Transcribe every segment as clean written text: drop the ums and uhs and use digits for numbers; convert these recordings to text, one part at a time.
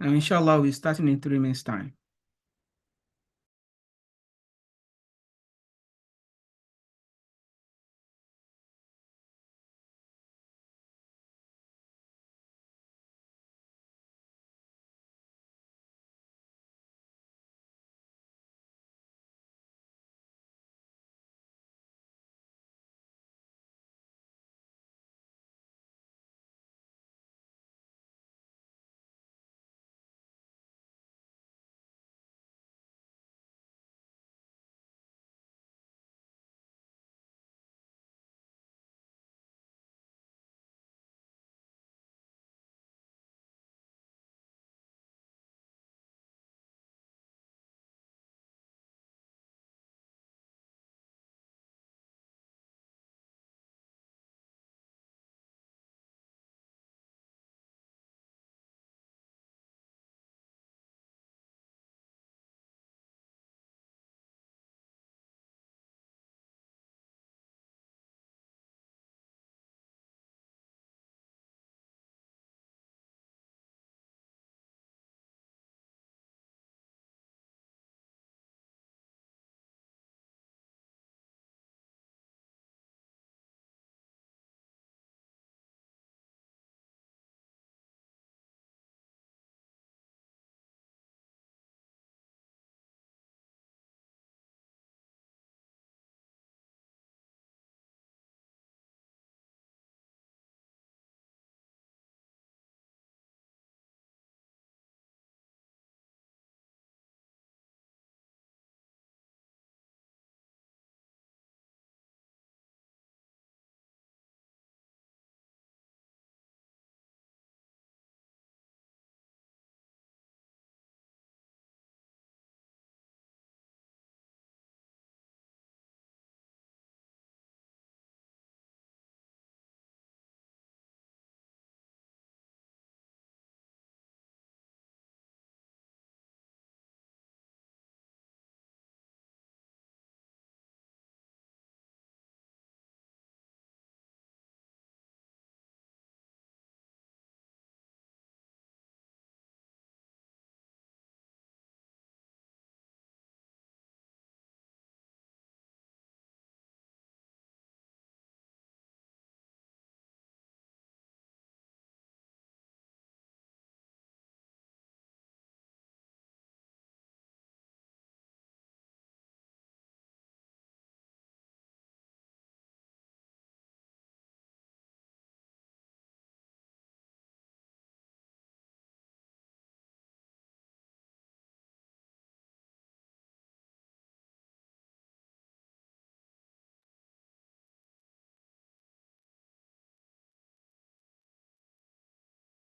And inshallah, we're starting in 3 minutes time.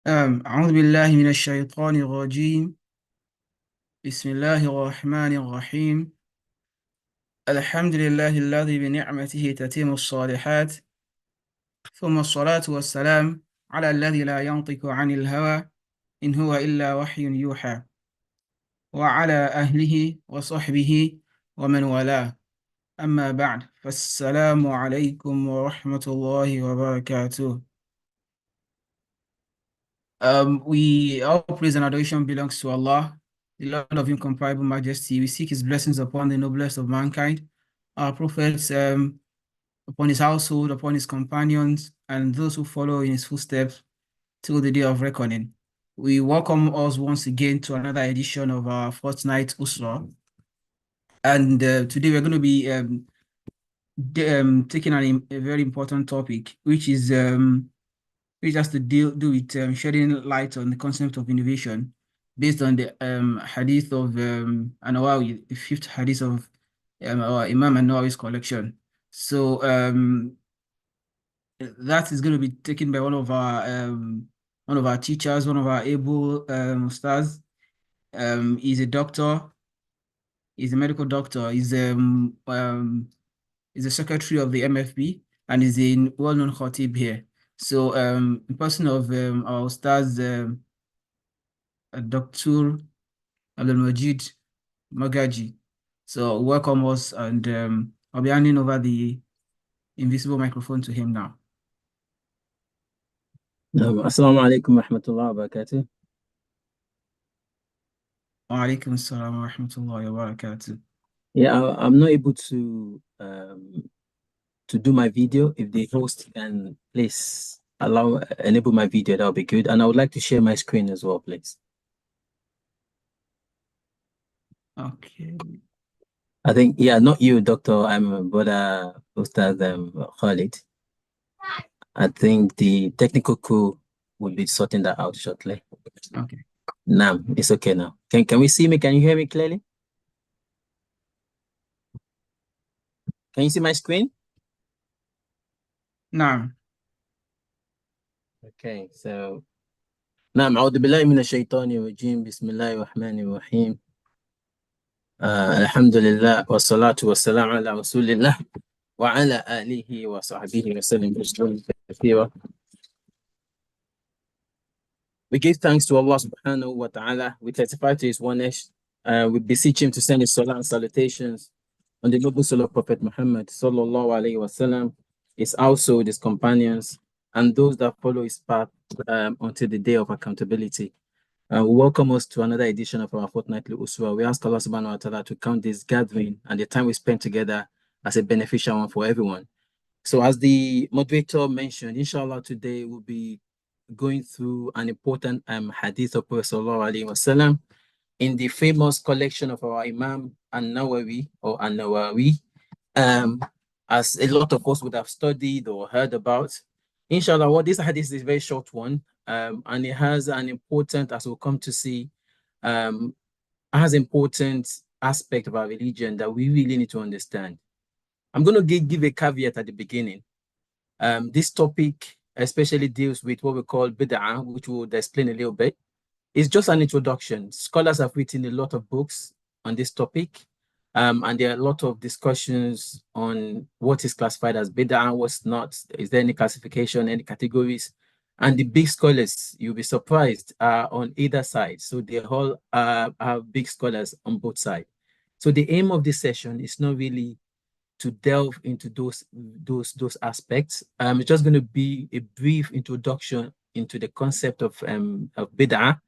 أعوذ بالله من الشيطان الرجيم. بسم الله الرحمن الرحيم. الحمد لله الذي بنعمته تتم الصالحات، ثم الصلاة والسلام على الذي لا ينطق عن الهوى إن هو إلا وحي يوحى، وعلى أهله وصحبه ومن والاه. أما بعد، فالسلام عليكم ورحمة الله وبركاته. We all praise and adoration belongs to Allah, the Lord of incomparable majesty. We seek His blessings upon the noblest of mankind, our prophets, upon his household, upon his companions, and those who follow in his footsteps till the day of reckoning. We welcome us once again to another edition of our fortnight usrah. And today we're going to be taking a very important topic, which has to do with shedding light on the concept of innovation based on the hadith of An-Nawawi, the fifth hadith of our Imam An-Nawawi's collection. So that is going to be taken by one of our one of our teachers, one of our able stars. He's a doctor. He's a medical doctor. He's a secretary of the MFB and is a well-known khatib here. So, in person of our stars, Dr. Abdul Majid Magaji. So, welcome us, and I'll be handing over the invisible microphone to him now. Assalamu alaikum wa rahmatullahi wa barakatuh. Wa alaikum assalam wa rahmatullahi wa barakatuh. Yeah, I'm not able to do my video. If the host can please enable my video, that would be good. And I would like to share my screen as well, please. Okay. I think, yeah, not you, Doctor. I'm brother Ustaz Khalid. I think the technical crew will be sorting that out shortly. Okay. Nah, it's okay now. Can we see me? Can you hear me clearly? Can you see my screen? Now. Okay, so نعم أعوذ بالله من الشيطان الرجيم بسم الله الرحمن الرحيم الحمد لله والصلاة والسلام على رسول الله وعلى آله وصحبه وسلم تسليما كثيرا. We give thanks to Allah subhanahu wa ta'ala. We testify to his oneness. We beseech him to send his salah and salutations on the noble soul of Prophet Muhammad sallallahu alayhi wa sallam, his household, his companions, and those that follow his path until the day of accountability. We welcome us to another edition of our fortnightly usrah. We ask Allah subhanahu wa ta'ala to count this gathering and the time we spend together as a beneficial one for everyone. So as the moderator mentioned, inshallah today we'll be going through an important hadith of Prophet sallallahu alaihi wasallam in the famous collection of our Imam An-Nawawi or An-Nawawi, as a lot of us would have studied or heard about. Inshallah, what this hadith is a very short one, and it has an important, as we'll come to see, has important aspect of our religion that we really need to understand. I'm going to give a caveat at the beginning. This topic especially deals with what we call bid'ah, which we'll explain a little bit. It's just an introduction. Scholars have written a lot of books on this topic, and there are a lot of discussions on what is classified as bid'ah, what's not. Is there any classification, any categories? And the big scholars, you'll be surprised, are on either side. So they all are big scholars on both sides. So the aim of this session is not really to delve into those aspects. It's just going to be a brief introduction into the concept of bid'ah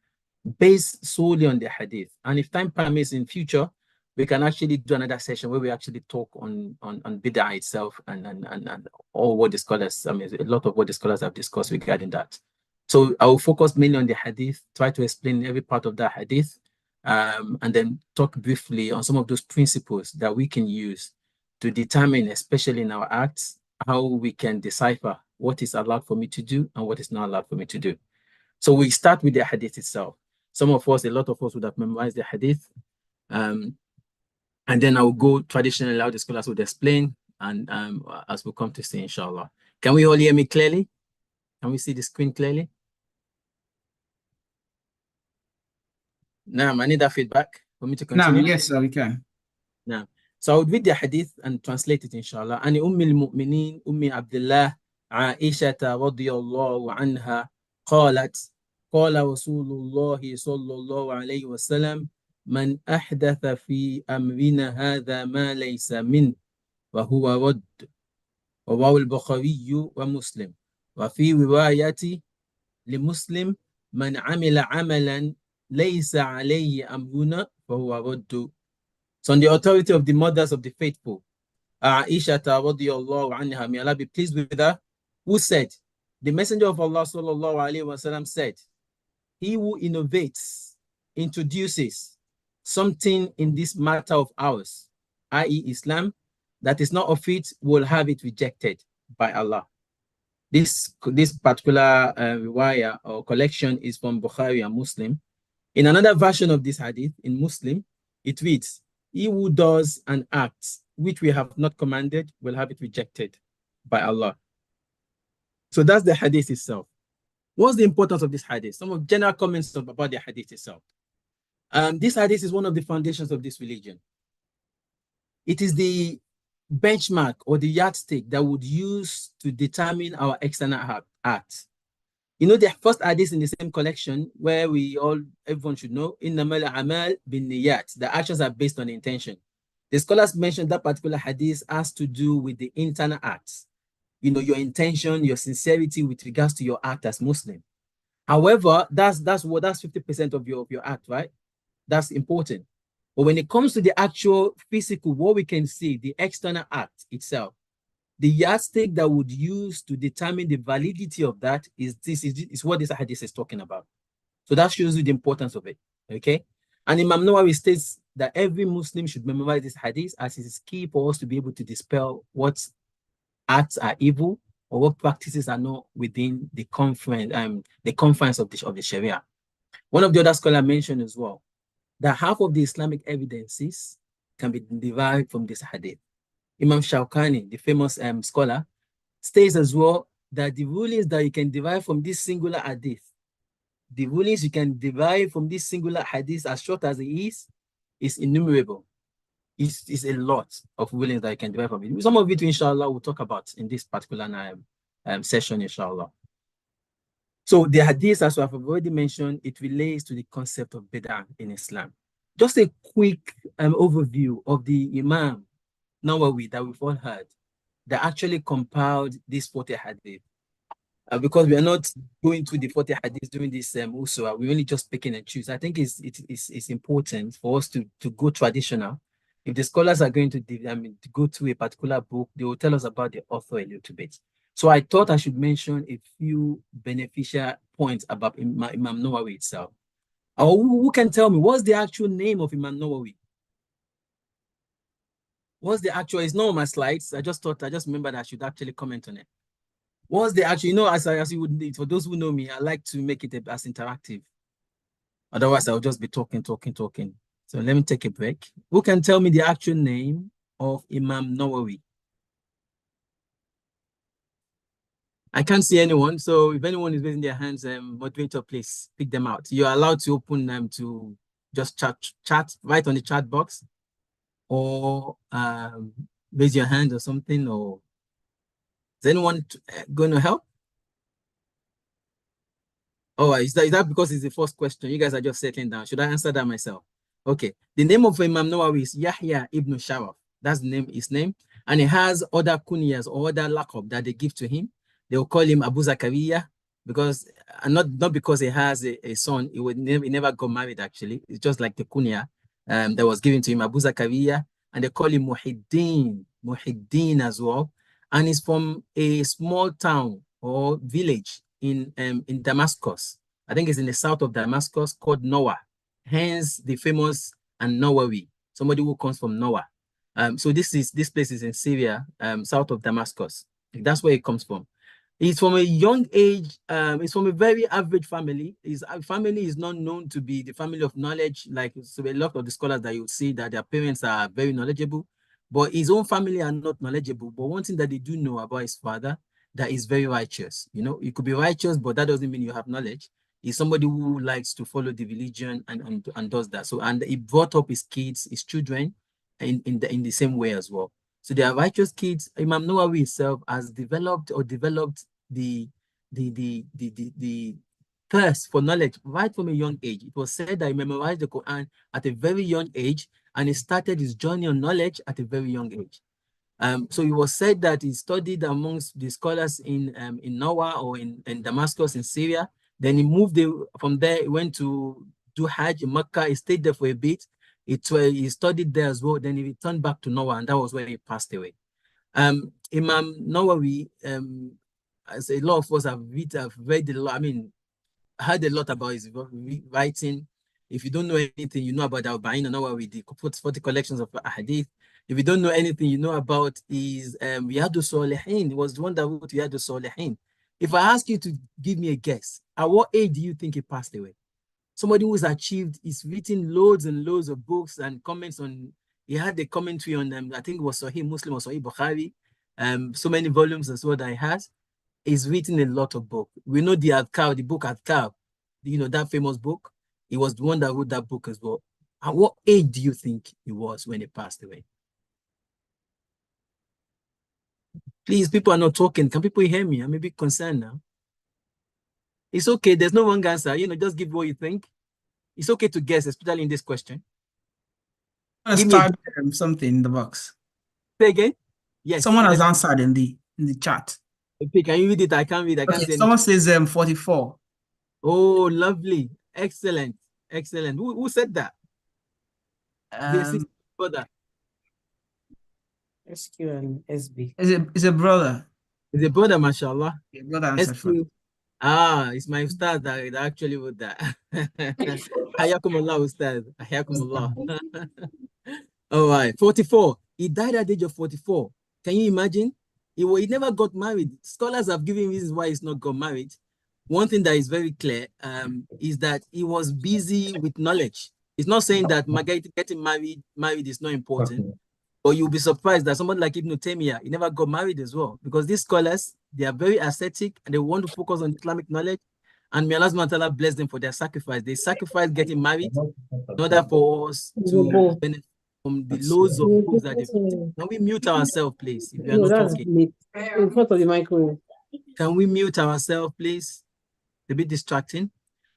based solely on the hadith. And if time permits in future, we can actually do another session where we actually talk on bid'ah itself and all what the scholars, a lot of what the scholars have discussed regarding that. So I will focus mainly on the hadith, try to explain every part of that hadith, and then talk briefly on some of those principles that we can use to determine, especially in our acts, how we can decipher what is allowed for me to do and what is not allowed for me to do. So we start with the hadith itself. Some of us, a lot of us would have memorized the hadith. And then I will go traditionally how the scholars would explain, and as we'll come to see, inshallah. Can we all hear me clearly? Can we see the screen clearly? Now, I need that feedback for me to continue. Yes, sir, we can. Now, so I would read the hadith and translate it, inshallah. Ani al-mu'minin, Ummi Abdullah, Aisha radiyallahu anha, qalat, قال رسول الله صلى الله عليه وسلم من أحدث في أمرنا هذا ما ليس منه وهو رد. رواه البخاري ومسلم. وفي رواية لمسلم من عمل عملا ليس عليه أمرنا فهو رد. So on the authority of the mothers of the faithful, Aisha radiyallahu anha, may Allah be pleased with her, who said, the Messenger of Allah sallallahu alaihi wasallam said, he who innovates, introduces something in this matter of ours, i.e. Islam, that is not of it, will have it rejected by Allah. This particular riwayah or collection is from Bukhari and Muslim. In another version of this hadith, in Muslim, it reads, he who does an act which we have not commanded will have it rejected by Allah. So that's the hadith itself. What's the importance of this hadith? Some of general comments about the hadith itself. This hadith is one of the foundations of this religion. It is the benchmark or the yardstick that would use to determine our external acts. You know, the first hadith in the same collection where everyone should know, innamal a'mal bin niyat. The actions are based on intention. The scholars mentioned that particular hadith has to do with the internal acts. You know, your intention, your sincerity with regards to your act as Muslim. However, that's 50% of your act, right? That's important. But when it comes to the actual physical, what we can see, the external act itself, the yardstick that would use to determine the validity of that is what this hadith is talking about. So that shows you the importance of it. Okay. And Imam Nawawi states that every Muslim should memorize this hadith as it is key for us to be able to dispel what acts are evil or what practices are not within the confines of the Sharia. One of the other scholars mentioned as well that half of the Islamic evidences can be derived from this hadith. Imam Shawkani, the famous scholar, states as well that the rulings that you can derive from this singular hadith, the rulings you can derive from this singular hadith, as short as it is innumerable. It's a lot of rulings that you can derive from it. Some of it, inshallah, we'll talk about in this particular session, inshallah. So the hadith, as I've already mentioned, it relates to the concept of bid'ah in Islam. Just a quick overview of the Imam Nawawi that we've all heard that actually compiled this 40 hadith. Because we are not going through the 40 hadiths during this usrah, we're only just picking and choose. I think it's important for us to go traditional. If the scholars are going to go through a particular book, they will tell us about the author a little bit. So I thought I should mention a few beneficial points about Imam Nawawi itself. Who can tell me what's the actual name of Imam Nawawi? What's the actual? It's not on my slides. I just remembered I should actually comment on it. What's the actual? You know, as you would, for those who know me, I like to make it as interactive. Otherwise, I'll just be talking. So let me take a break. Who can tell me the actual name of Imam Nawawi? I can't see anyone. So if anyone is raising their hands, moderator, please pick them out. You're allowed to open them to just chat right on the chat box, or raise your hand or something. Or is anyone going to help? Oh, is that because it's the first question? You guys are just settling down. Should I answer that myself? Okay. The name of Imam Nawawi is Yahya ibn Sharaf. That's his name. And he has other kunyas or other laqab that they give to him. They will call him Abu Zakaria because, not because he has a son. He never got married, actually. It's just like the kunya that was given to him, Abu Zakaria. And they call him Muhiddin as well. And he's from a small town or village in Damascus. I think it's in the south of Damascus, called Noah. Hence the famous An-Nawawi, somebody who comes from Noah. So this place is in Syria, south of Damascus. That's where it comes from. He's from a young age. He's from a very average family. His family is not known to be the family of knowledge. Like, so a lot of the scholars that you would see that their parents are very knowledgeable, but his own family are not knowledgeable. But one thing that they do know about his father, that is very righteous. You know, you could be righteous, but that doesn't mean you have knowledge. He's somebody who likes to follow the religion and does that. So, and he brought up his kids, his children, in the same way as well. So they are righteous kids. Imam Nawawi himself has developed the thirst for knowledge right from a young age. It was said that he memorized the Quran at a very young age, and he started his journey on knowledge at a very young age. So it was said that he studied amongst the scholars in Noah or in Damascus in Syria. Then he moved from there. He went to do Hajj in Mecca. He stayed there for a bit. He studied there as well. Then he returned back to Noah, and that was where he passed away. Imam Nawawi, as a lot of us have read a lot. I mean, heard a lot about his writing. If you don't know anything, you know about Al-Ba'in Nawawi, the 40 collections of Hadith. If you don't know anything, you know about his Riyadu Salihin. He was the one that wrote Riyadu Salihin. If I ask you to give me a guess, at what age do you think he passed away? Somebody who's achieved, he's written loads and loads of books and comments on, he had a commentary on, I think it was Sahih Muslim or Sahih Bukhari, so many volumes as well that he has. he's written a lot of books. We know the Adkar, the book Adkar, that famous book. He was the one that wrote that book as well. At what age do you think he was when he passed away? Please, people are not talking. Can people hear me? I'm a bit concerned now. It's okay. There's no wrong answer. Just give what you think. It's okay to guess, especially in this question. Give me something in the box. Say again. Yes. Someone has answered in the chat. Okay, can you read it? I can't read. I can't see someone says 44. Oh, lovely. Excellent. Excellent. Who said that? Brother. SQ and SB. It's a brother. It's a brother, mashallah. A brother answered for it. It's my ustad that actually wrote that. Hayakumullah, ustad. Hayakumullah. All right, 44. He died at the age of 44. Can you imagine? He never got married. Scholars have given reasons why he's not got married. One thing that is very clear is that he was busy with knowledge. It's not saying that getting married is not important, but you'll be surprised that someone like Ibn Taymiyyah, he never got married as well, because these scholars, they are very ascetic and they want to focus on Islamic knowledge, and may Allah subhanahu wa ta'ala bless them for their sacrifice. They sacrifice getting married in order for us to benefit from the loads of books that they've written. Can we mute ourselves, please, if you are not talking? In front of the microphone. Can we mute ourselves, please? A bit distracting.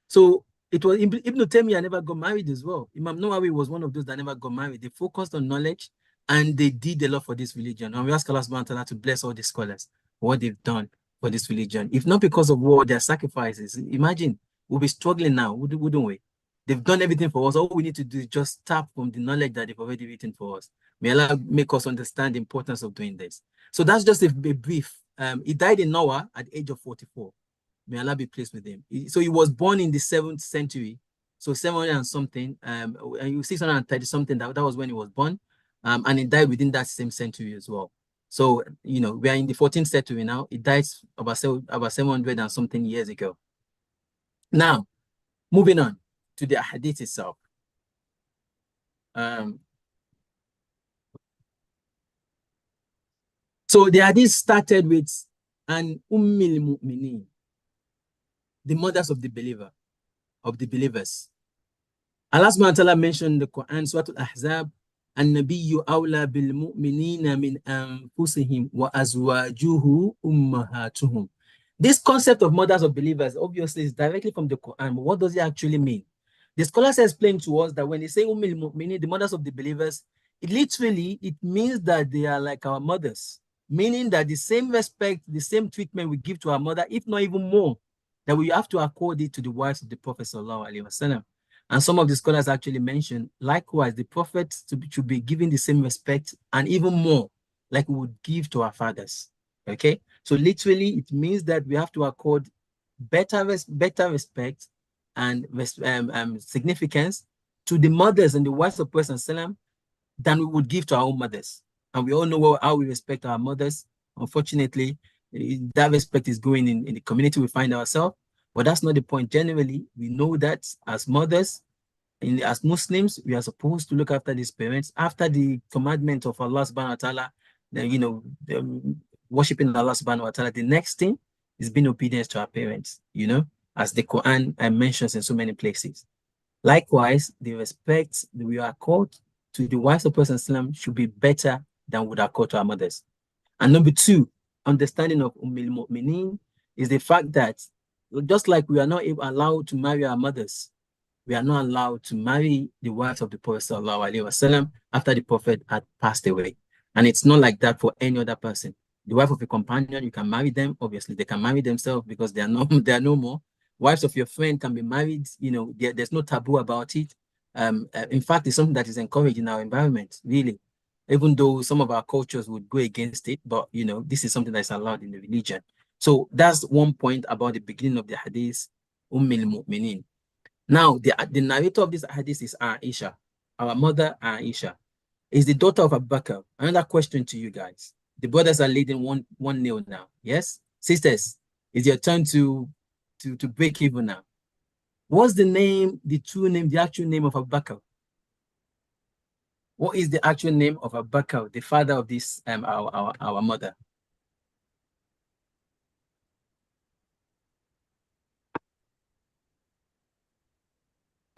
So it was Ibn Taymiyyah never got married as well. Imam Nawawi was one of those that never got married. They focused on knowledge and they did a lot for this religion. And we ask Allah subhanahu wa ta'ala to bless all the scholars for what they've done for this religion. If not because of war, their sacrifices, imagine we'll be struggling now, wouldn't we? They've done everything for us. All we need to do is just tap from the knowledge that they've already written for us. May Allah make us understand the importance of doing this. So that's just a brief. He died in Noah at the age of 44. May Allah be pleased with him. So he was born in the 7th century. So 700 and something, 630 something, that was when he was born. And he died within that same century as well. So, we are in the 14th century now. He died about 700 and something years ago. Now, moving on to the hadith itself. So the hadith started with an ummil mu'minin, the mothers of the believers. Allah subhanahu wa ta'ala mentioned in the Quran, Surah Al-Ahzab, النبي أولى بالمؤمنين من أنفسهم وأزواجه أمهاتهم. This concept of mothers of believers obviously is directly from the Quran, but what does it actually mean? The scholars explain to us that when they say the mothers of the believers, it means that they are like our mothers, meaning that the same respect, the same treatment we give to our mother, if not even more, that we have to accord it to the wives of the Prophet sallallahu alaihi wasallam. And some of the scholars actually mention, likewise, the Prophet should be given the same respect and even more, like we would give to our fathers. Okay, so literally, it means that we have to accord better respect and significance to the mothers and the wives of Prophet sallam than we would give to our own mothers. And we all know how we respect our mothers. Unfortunately, that respect is going in the community we find ourselves. But that's not the point. Generally, we know that as mothers, as Muslims, we are supposed to look after these parents after the commandment of Allah subhanahu wa ta'ala, worshiping Allah subhanahu wa ta'ala. The next thing is being obedient to our parents, as the Quran mentions in so many places. Likewise, the respect that we accord to the wives of Prophet Islam should be better than would accord to our mothers. And number two, understanding of Ummul Mu'mineen is the fact that just like we are not allowed to marry our mothers, we are not allowed to marry the wives of the Prophet sallallahu alaihi wasallam after the Prophet had passed away. And it's not like that for any other person. The wife of a companion, you can marry them. Obviously, they can marry themselves because they are no more. Wives of your friend can be married. There's no taboo about it. In fact, it's something that is encouraged in our environment, really. Even though some of our cultures would go against it, but this is something that is allowed in the religion. So that's one point about the beginning of the hadith, Ummul Mu'mineen. Now, the narrator of this hadith is Aisha. Our mother, Aisha, is the daughter of Abu Bakr. Another question to you guys. The brothers are leading 1-0 now. Yes? Sisters, it's your turn to break even now. What's the actual name of Abu Bakr? What is the actual name of Abu Bakr, the father of this, our mother?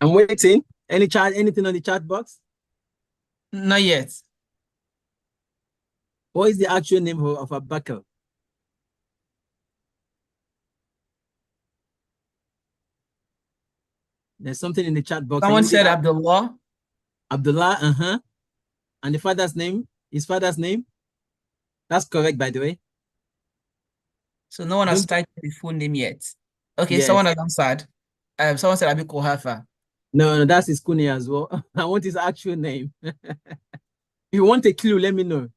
I'm waiting. Any chat, anything on the chat box? Not yet. What is the actual name of Abu Bakr? There's something in the chat box. Someone said Abdullah. Abdullah, and the father's name, his father's name. That's correct, by the way. So no one has Don't, typed the full name yet. Okay, someone yes. has answered. Someone said Abi Kohafa. No, that's his kunya as well. I want his actual name. If you want a clue, let me know.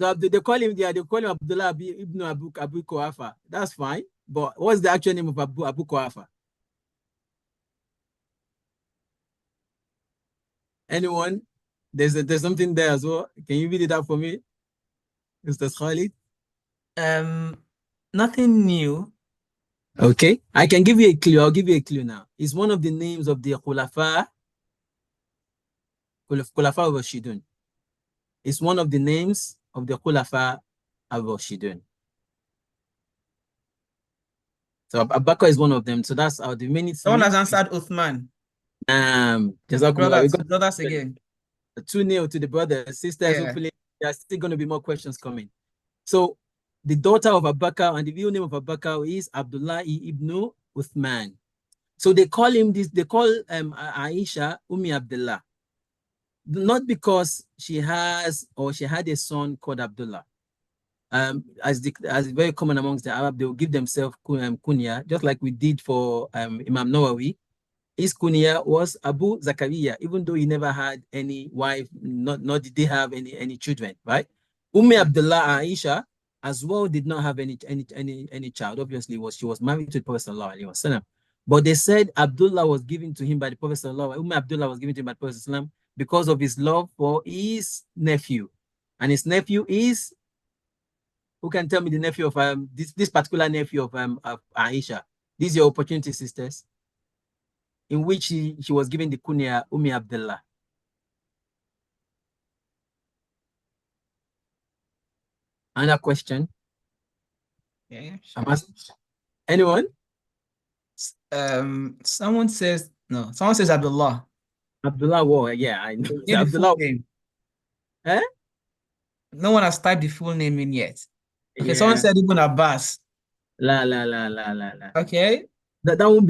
So they call him Abdullah ibn Abu Kohafa. That's fine. But what's the actual name of Abu Kohafa? Anyone? There's something there as well. Can you read it out for me, Mr. Khalid? Nothing new. Okay, I can give you a clue. I'll give you a clue now. It's one of the names of the Khulafa al-Rashidun. It's one of the names of the Khulafa al-Rashidun. So Abu Bakr is one of them. So that's the many. Someone has answered Uthman. Jazakumullah. We got brothers again. 2-0 to the brothers. Sisters, Yeah. hopefully there are still going to be more questions coming. So the daughter of Abu Bakr and the real name of Abu Bakr is Abdullah ibn Uthman. So they call him this, they call Aisha Ummi Abdullah. Not because she had a son called Abdullah. As very common amongst the Arab, they will give themselves kunya, just like we did for Imam Nawawi. His kunya was Abu Zakaria, even though he never had any wife, nor did they have any children, right? Abdullah Aisha as well did not have any child. Obviously, she was married to the Prophet sallallahu alaihi wasallam. But they said Abdullah was given to him by the Prophet sallallahu alaihi wasallam. Abdullah was given to him by the Prophet sallallahu alaihi wasallam because of his love for his nephew, and his nephew is. Who can tell me the nephew of this particular nephew of Aisha? This is your opportunity, sisters. In which she was given the kunya Ummi Abdullah. Another question. Yeah. Anyone? Someone says Abdullah. Abdullah War, yeah, I know. Yeah, Abdullah name. Eh? No one has typed the full name in yet. Okay, Yeah. someone said Ibn Abbas. La. Okay. That won't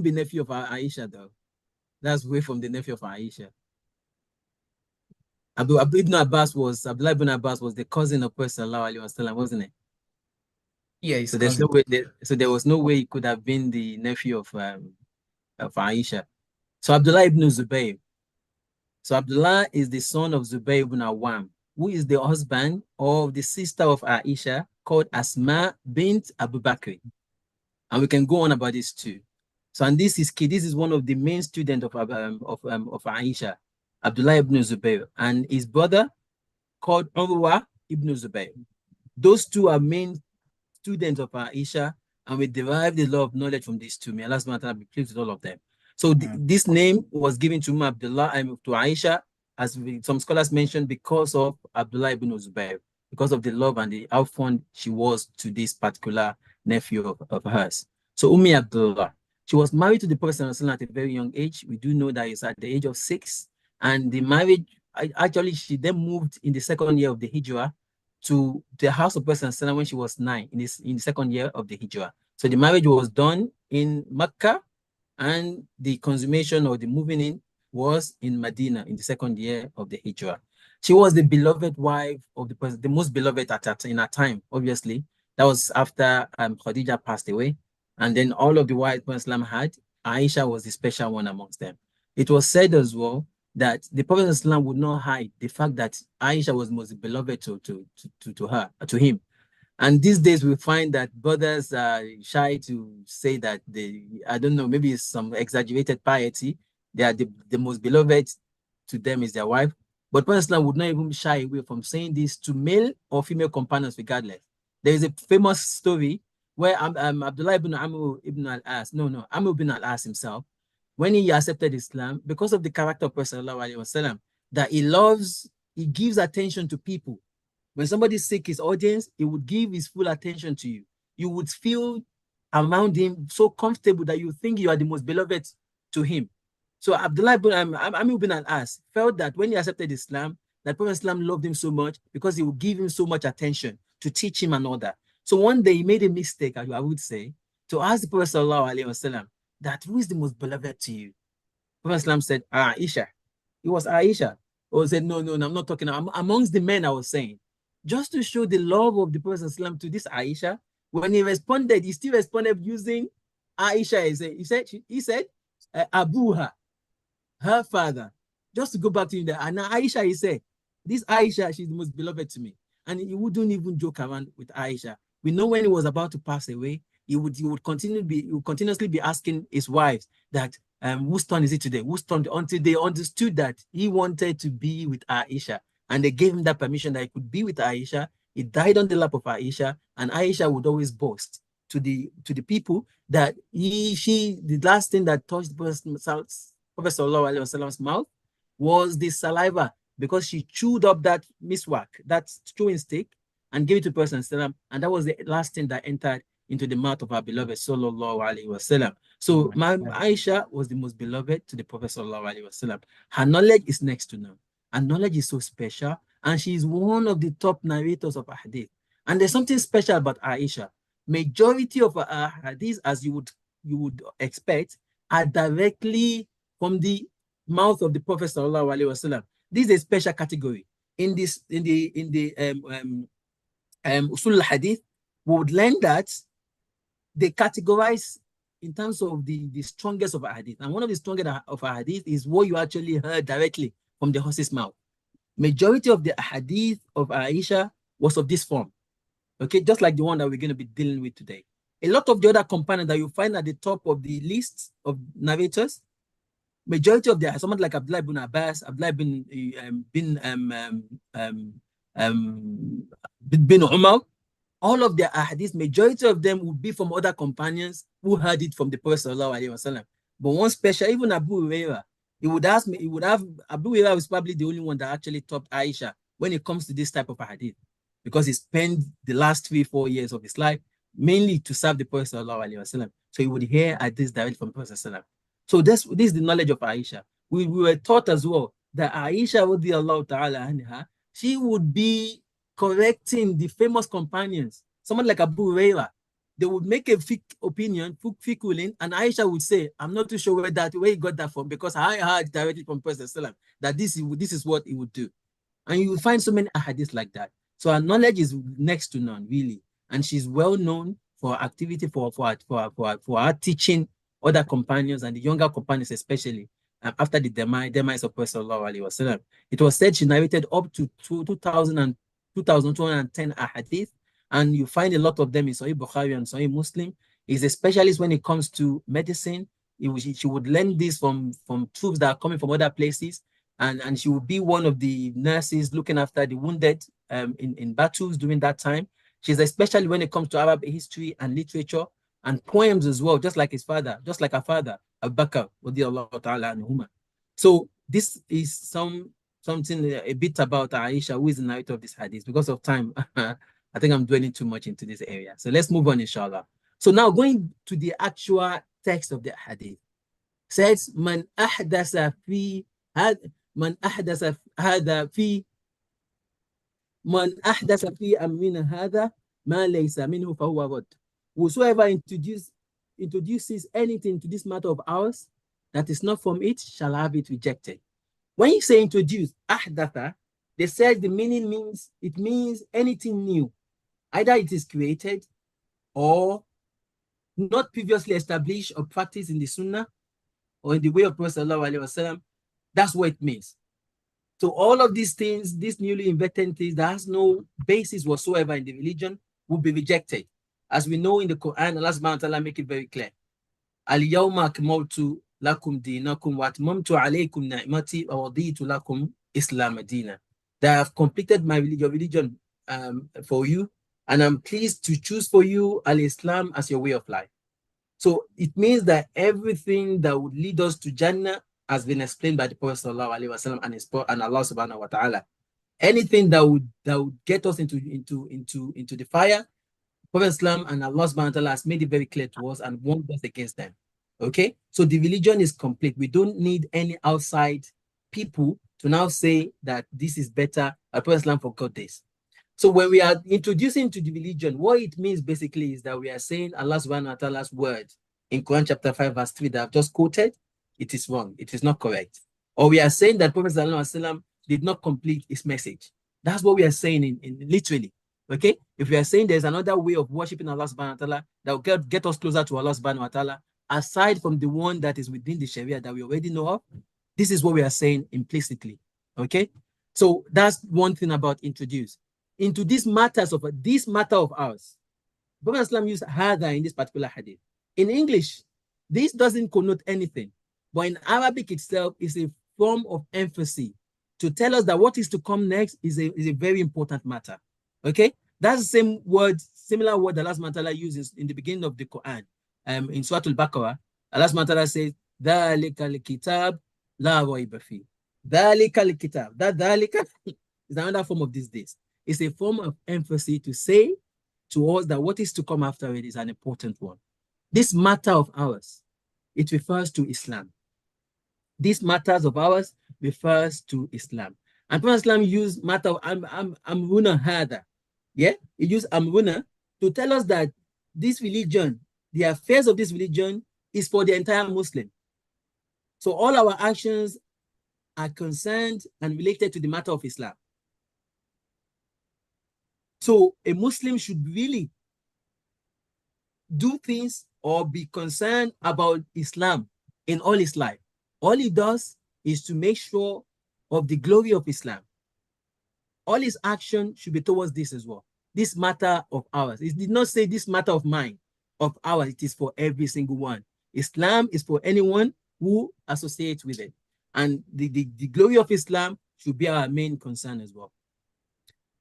be nephew of Aisha though. That's way from the nephew of Aisha. Abdullah ibn Abbas was the cousin of Prophet sallallahu alaihi wasallam, wasn't it? Yeah, so there's no way there was no way he could have been the nephew of Aisha. So Abdullah ibn Zubayr. So Abdullah is the son of Zubayr ibn Awam, who is the husband of the sister of Aisha called Asma bint Abu Bakr. And we can go on about this too. So, and this is one of the main students of Aisha, Abdullah ibn Zubayr, and his brother called Urwa ibn Zubayr. Those two are main students of Aisha, and we derive a lot of knowledge from these two. May Allah subhanahu wa ta'ala be pleased with all of them. So this name was given to Abdullah and to Aisha, as some scholars mentioned, because of Abdullah ibn Zubayr, because of the love and how fond she was to this particular nephew of hers. So Ummi Abdullah, she was married to the Prophet at a very young age. We do know that it's at the age of 6. And the marriage, actually, she then moved in the second year of the Hijrah to the house of Prophet when she was 9, in the second year of the Hijrah. So the marriage was done in Mecca, and the consummation or the moving in was in Medina in the second year of the Hijrah. She was the beloved wife of the Prophet, the most beloved in her time, obviously. That was after Khadija passed away. And then all of the wives Islam had, Aisha was the special one amongst them. It was said as well that the Prophet Islam would not hide the fact that Aisha was most beloved to him. And these days we find that brothers are shy to say that I don't know, maybe it's some exaggerated piety. They are the most beloved to them is their wife. But Prophet Islam would not even shy away from saying this to male or female companions regardless. There is a famous story where Abdullah ibn Amr ibn al-As, Amr ibn al-As himself, when he accepted Islam, because of the character of Prophet ﷺ, that he gives attention to people. When somebody seeks his audience, he would give his full attention to you. You would feel around him so comfortable that you think you are the most beloved to him. So Abdullah ibn Amr ibn al-As felt that when he accepted Islam, that Prophet Islam loved him so much because he would give him so much attention to teach him and all that. So one day he made a mistake, I would say, to ask the Prophet sallallahu alaihi wasallam that who is the most beloved to you? Prophet Islam said, Aisha. It was Aisha. Or said, no, I'm not talking. Amongst the men, I was saying, just to show the love of the Prophet Islam to this Aisha. When he responded, he still responded using Aisha. He said, Abuha, her father. Just to go back to him there. And Aisha, he said, this Aisha, she's the most beloved to me. And he wouldn't even joke around with Aisha. We know when he was about to pass away, he would continuously be asking his wives that whose turn is it today? Whose turn? Until they understood that he wanted to be with Aisha. And they gave him that permission that he could be with Aisha. He died on the lap of Aisha, and Aisha would always boast to the people that the last thing that touched the Prophet Sallallahu Alaihi Wasallam's mouth was the saliva, because she chewed up that miswak, that chewing stick, and gave it to the Prophet, and that was the last thing that entered into the mouth of our beloved Sallallahu Alaihi Wasallam. So Aisha was the most beloved to the Prophet Sallallahu Alaihi Wasallam. Her knowledge is next to none. And knowledge is so special, and she is one of the top narrators of Hadith. And there's something special about Aisha. Majority of her Hadith, as you would expect, are directly from the mouth of the Prophet Sallallahu Alaihi Wasallam. This is a special category. In the Usul Hadith, we would learn that they categorize in terms of the strongest of our Hadith. And one of the strongest of our Hadith is what you actually heard directly from the horse's mouth. Majority of the Hadith of Aisha was of this form. Okay, just like the one that we're going to be dealing with today. A lot of the other companions that you find at the top of the list of narrators, majority of them, someone like Abdullah ibn Abbas, Abdullah bin Umar, all of their ahadith, majority of them would be from other companions who heard it from the Prophet Sallallahu Alaihi Wasallam. But one special, even Abu Hurairah, Abu Hurairah was probably the only one that actually topped Aisha when it comes to this type of hadith, because he spent the last 3-4 years of his life mainly to serve the Prophet Sallallahu Alaihi Wasallam. So he would hear hadith directly from the Prophet Sallallahu Alaihi Wasallam. So this is the knowledge of Aisha. We were taught as well that Aisha radiyallahu ta'ala anha, she would be correcting the famous companions. Someone like Abu Hurairah, they would make a opinion, fiqh ruling, and Aisha would say, I'm not too sure where he got that from, because I heard directly from Prophet Sallallahu that this is what he would do. And you will find so many ahadith like that. So her knowledge is next to none, really. And she's well known for her activity, for her teaching other companions and the younger companions especially, after the demise of Prophet Sallallahu Alaihi Wasallam. It was said she narrated up to 2,210 ahadith, and you find a lot of them in Sahih Bukhari and Sahih Muslim. Is a specialist when it comes to medicine. She would learn this from troops that are coming from other places, and she would be one of the nurses looking after the wounded in battles during that time. She's especially when it comes to Arab history and literature and poems as well, just like her father, Abu Bakr radiyallahu ta'ala anhuma. So this is something a bit about Aisha, who is the narrator of this hadith. Because of time, I think I'm dwelling too much into this area. So let's move on, inshallah. So now going to the actual text of the hadith. Says, Man ahdasa fi amrina hadha ma laysa minhu fahuwa rad. Whosoever introduces anything to this matter of ours that is not from it shall have it rejected. When you say introduce, ahdatha, they said the meaning means anything new. Either it is created or not previously established or practiced in the sunnah or in the way of Prophet Sallallahu Alaihi Wasallam. That's what it means. So all of these things, these newly invented things that has no basis whatsoever in the religion, will be rejected. As we know in the Quran, Allah subhanahu wa ta'ala make it very clear. Al-yawma akmaltu lakum dinakum wa atmamtu alaykum ni'mati wa raditu lakum Islam Medina. That I have completed your religion for you, and I'm pleased to choose for you al-Islam as your way of life. So it means that everything that would lead us to Jannah has been explained by the Prophet Sallallahu Alaihi Wasallam and Allah subhanahu wa ta'ala. Anything that would get us into the fire, Prophet Islam and Allah subhanahu wa ta'ala has made it very clear to us and warned us against them. Okay, so the religion is complete. We don't need any outside people to now say that this is better. Prophet Islam forgot this. So when we are introducing to the religion, what it means basically is that we are saying Allah subhanahu wa ta'ala's word in Quran chapter 5, verse 3 that I've just quoted, it is wrong. It is not correct. Or we are saying that Prophet sallallahu alaihi wasallam did not complete his message. That's what we are saying in literally. Okay? If we are saying there's another way of worshiping Allah subhanahu wa ta'ala that will get us closer to Allah subhanahu wa ta'ala, aside from the one that is within the Sharia that we already know of, this is what we are saying implicitly. Okay? So that's one thing about introduce. Into this matter of ours. Prophet Islam used hadha in this particular hadith. In English, this doesn't connote anything, but in Arabic itself is a form of emphasis to tell us that what is to come next is a very important matter. Okay? That's the same word, similar word that Allah subhanahu wa ta'ala uses in the beginning of the Quran. In Surah Al-Baqarah, Allah subhanahu wa ta'ala says, ذَلِكَ الْكِتَابُ لَا رَيْبَ فِيهِ. ذَلِكَ الْكِتَابُ. That ذَلِكَ is another form of these days. It's a form of emphasis to say to us that what is to come after it is an important one. This matter of ours, it refers to Islam. These matters of ours refers to Islam. And Prophet Islam used matter of amruna hada. Yeah, he used amruna to tell us that this religion, the affairs of this religion is for the entire Muslim. So all our actions are concerned and related to the matter of Islam. So a Muslim should really do things or be concerned about Islam in all his life. All he does is to make sure of the glory of Islam. All his action should be towards this as well. This matter of ours. It did not say this matter of mine, of ours. It is for every single one. Islam is for anyone who associates with it. And the glory of Islam should be our main concern as well.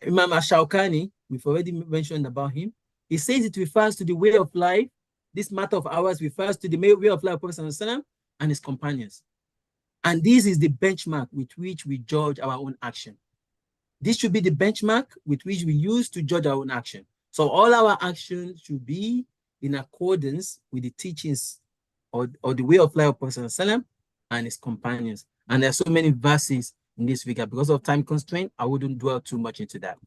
Imam Ash-Shawkani, we've already mentioned about him. He says it refers to the way of life. This matter of ours refers to the way of life of Prophet ﷺ and his companions. And this is the benchmark with which we judge our own action. This should be the benchmark with which we use to judge our own action. So all our actions should be in accordance with the teachings or the way of life of Prophet ﷺ and his companions. And there are so many verses in this regard. Because of time constraint, I wouldn't dwell too much into that.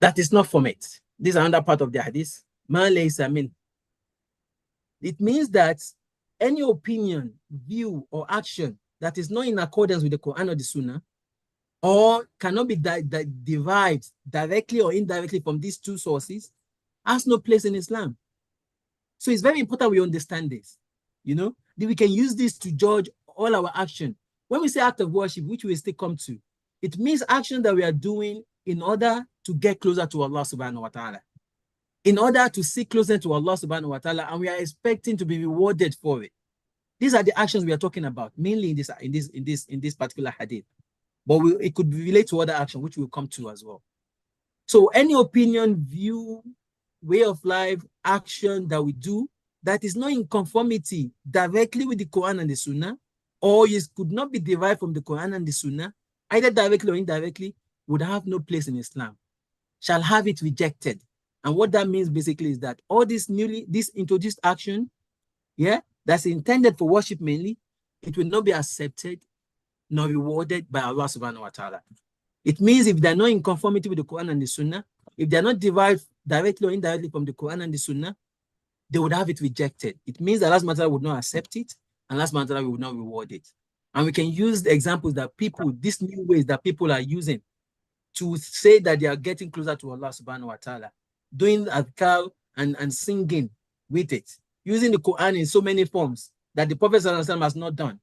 That is not from it. This is another part of the hadith. Ma laysa min. It means that any opinion, view, or action that is not in accordance with the Quran or the Sunnah, or cannot be derived directly or indirectly from these two sources, has no place in Islam. So it's very important we understand this. You know, that we can use this to judge all our action. When we say act of worship, which we will still come to, it means action that we are doing in order to get closer to Allah subhanahu wa ta'ala. In order to seek closer to Allah subhanahu wa ta'ala, and we are expecting to be rewarded for it. These are the actions we are talking about, mainly in this particular hadith. But it could relate to other action, which we'll come to as well. So any opinion, view, way of life, action that we do that is not in conformity directly with the Quran and the Sunnah, or it could not be derived from the Quran and the Sunnah, either directly or indirectly, would have no place in Islam, shall have it rejected. And what that means basically is that all this introduced action, yeah, that's intended for worship mainly, it will not be accepted nor rewarded by Allah subhanahu wa ta'ala. It means if they're not in conformity with the Quran and the Sunnah, if they're not derived directly or indirectly from the Quran and the Sunnah, they would have it rejected. It means that Allah subhanahu wa ta'ala would not accept it, and Allah subhanahu wa ta'ala would not reward it. And we can use the examples that these new ways that people are using to say that they are getting closer to Allah subhanahu wa ta'ala, doing adhkar and singing with it, using the Quran in so many forms that the Prophet sallallahu alaihi wasallam has not done.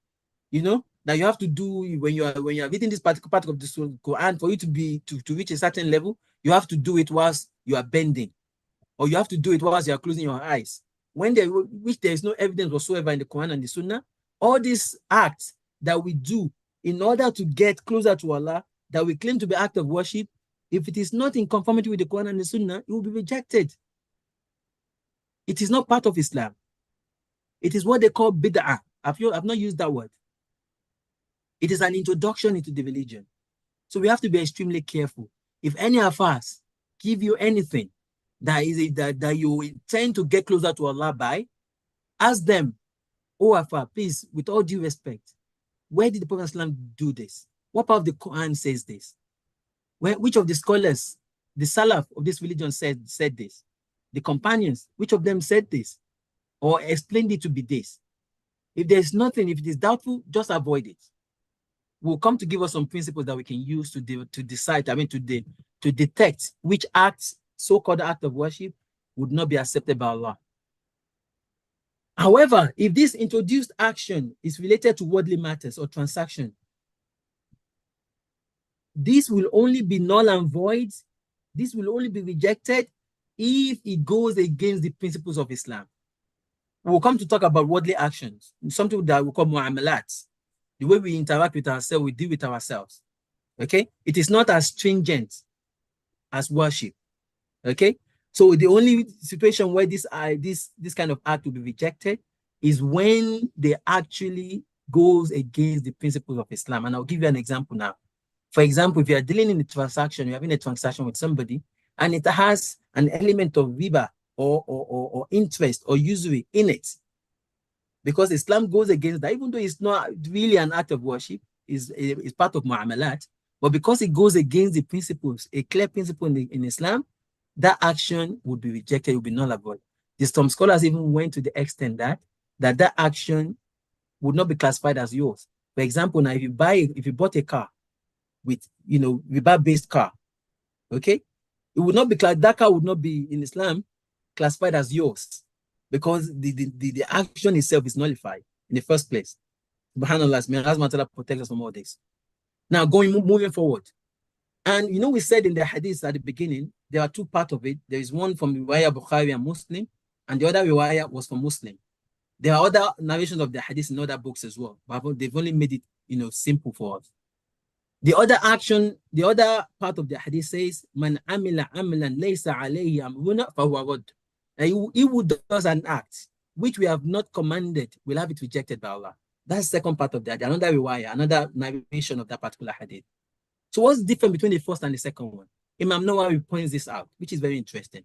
You know, that you have to do when you are reading this particular part of the Quran, for you to reach a certain level, you have to do it whilst you are bending, or you have to do it whilst you are closing your eyes. Which there is no evidence whatsoever in the Quran and the Sunnah, all these acts that we do in order to get closer to Allah, that we claim to be act of worship, if it is not in conformity with the Quran and the Sunnah, it will be rejected. It is not part of Islam. It is what they call bid'ah. I've not used that word. It is an introduction into the religion. So we have to be extremely careful. If any of us give you anything that you intend to get closer to Allah by, ask them Oh, Afa, please, with all due respect, where did the Prophet ﷺ do this? What part of the Quran says this? Which of the scholars, the Salaf of this religion said this? The companions, which of them said this? Or explained it to be this? If there's nothing, if it is doubtful, just avoid it. We'll come to give us some principles that we can use to decide, to detect which acts, so-called act of worship, would not be accepted by Allah. However, if this introduced action is related to worldly matters or transaction, this will only be null and void. This will only be rejected if it goes against the principles of Islam. We'll come to talk about worldly actions, something that we call mu'amalat. The way we interact with ourselves, we deal with ourselves. Okay? It is not as stringent as worship. Okay? So the only situation where this kind of act will be rejected is when they actually goes against the principles of Islam. And I'll give you an example now. For example, if you are dealing in a transaction, you're having a transaction with somebody, and it has an element of riba or interest or usury in it, because Islam goes against that, even though it's not really an act of worship, is part of mu'amalat, but because it goes against the principles, a clear principle in Islam, that action would be rejected, would be null and void. Some scholars even went to the extent that action would not be classified as yours. For example, now if you bought a car with riba-based car, okay, it would not be that car would not be in Islam classified as yours, because the action itself is nullified in the first place. Subhanallah, may Allah protect us from all this. Now, moving forward. And we said in the hadith at the beginning, there are two parts of it. There is one from Riwayah Bukhari and Muslim, and the other Riwayah was from Muslim. There are other narrations of the hadith in other books as well, but they've only made it simple for us. The other part of the hadith says, Man amila amalan laysa alayhi amruna fahuwa radd. He who does an act which we have not commanded will have it rejected by Allah. That's the second part of that. Another riwayah, another narration of that particular hadith. So what's different between the first and the second one? Imam Nawawi points this out, which is very interesting.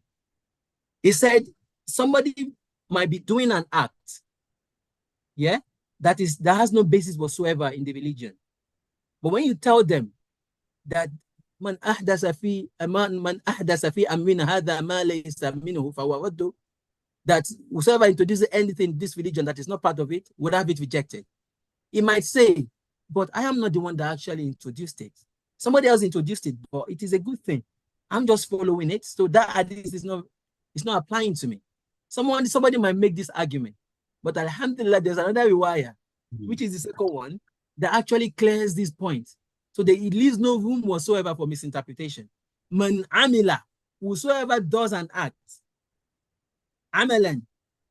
He said somebody might be doing an act, that has no basis whatsoever in the religion. But when you tell them that man ahdasa fi amrina hadha ma laysa minhu fahuwa radd, that whoever introduces anything in this religion that is not part of it would have it rejected. He might say, but I am not the one that actually introduced it. Somebody else introduced it, but it is a good thing. I'm just following it. So that hadith is not applying to me. Somebody might make this argument, but alhamdulillah, there's another riwayah, which is the second one, that actually clears this point. So that it leaves no room whatsoever for misinterpretation. Man amila, whosoever does an act, amalan,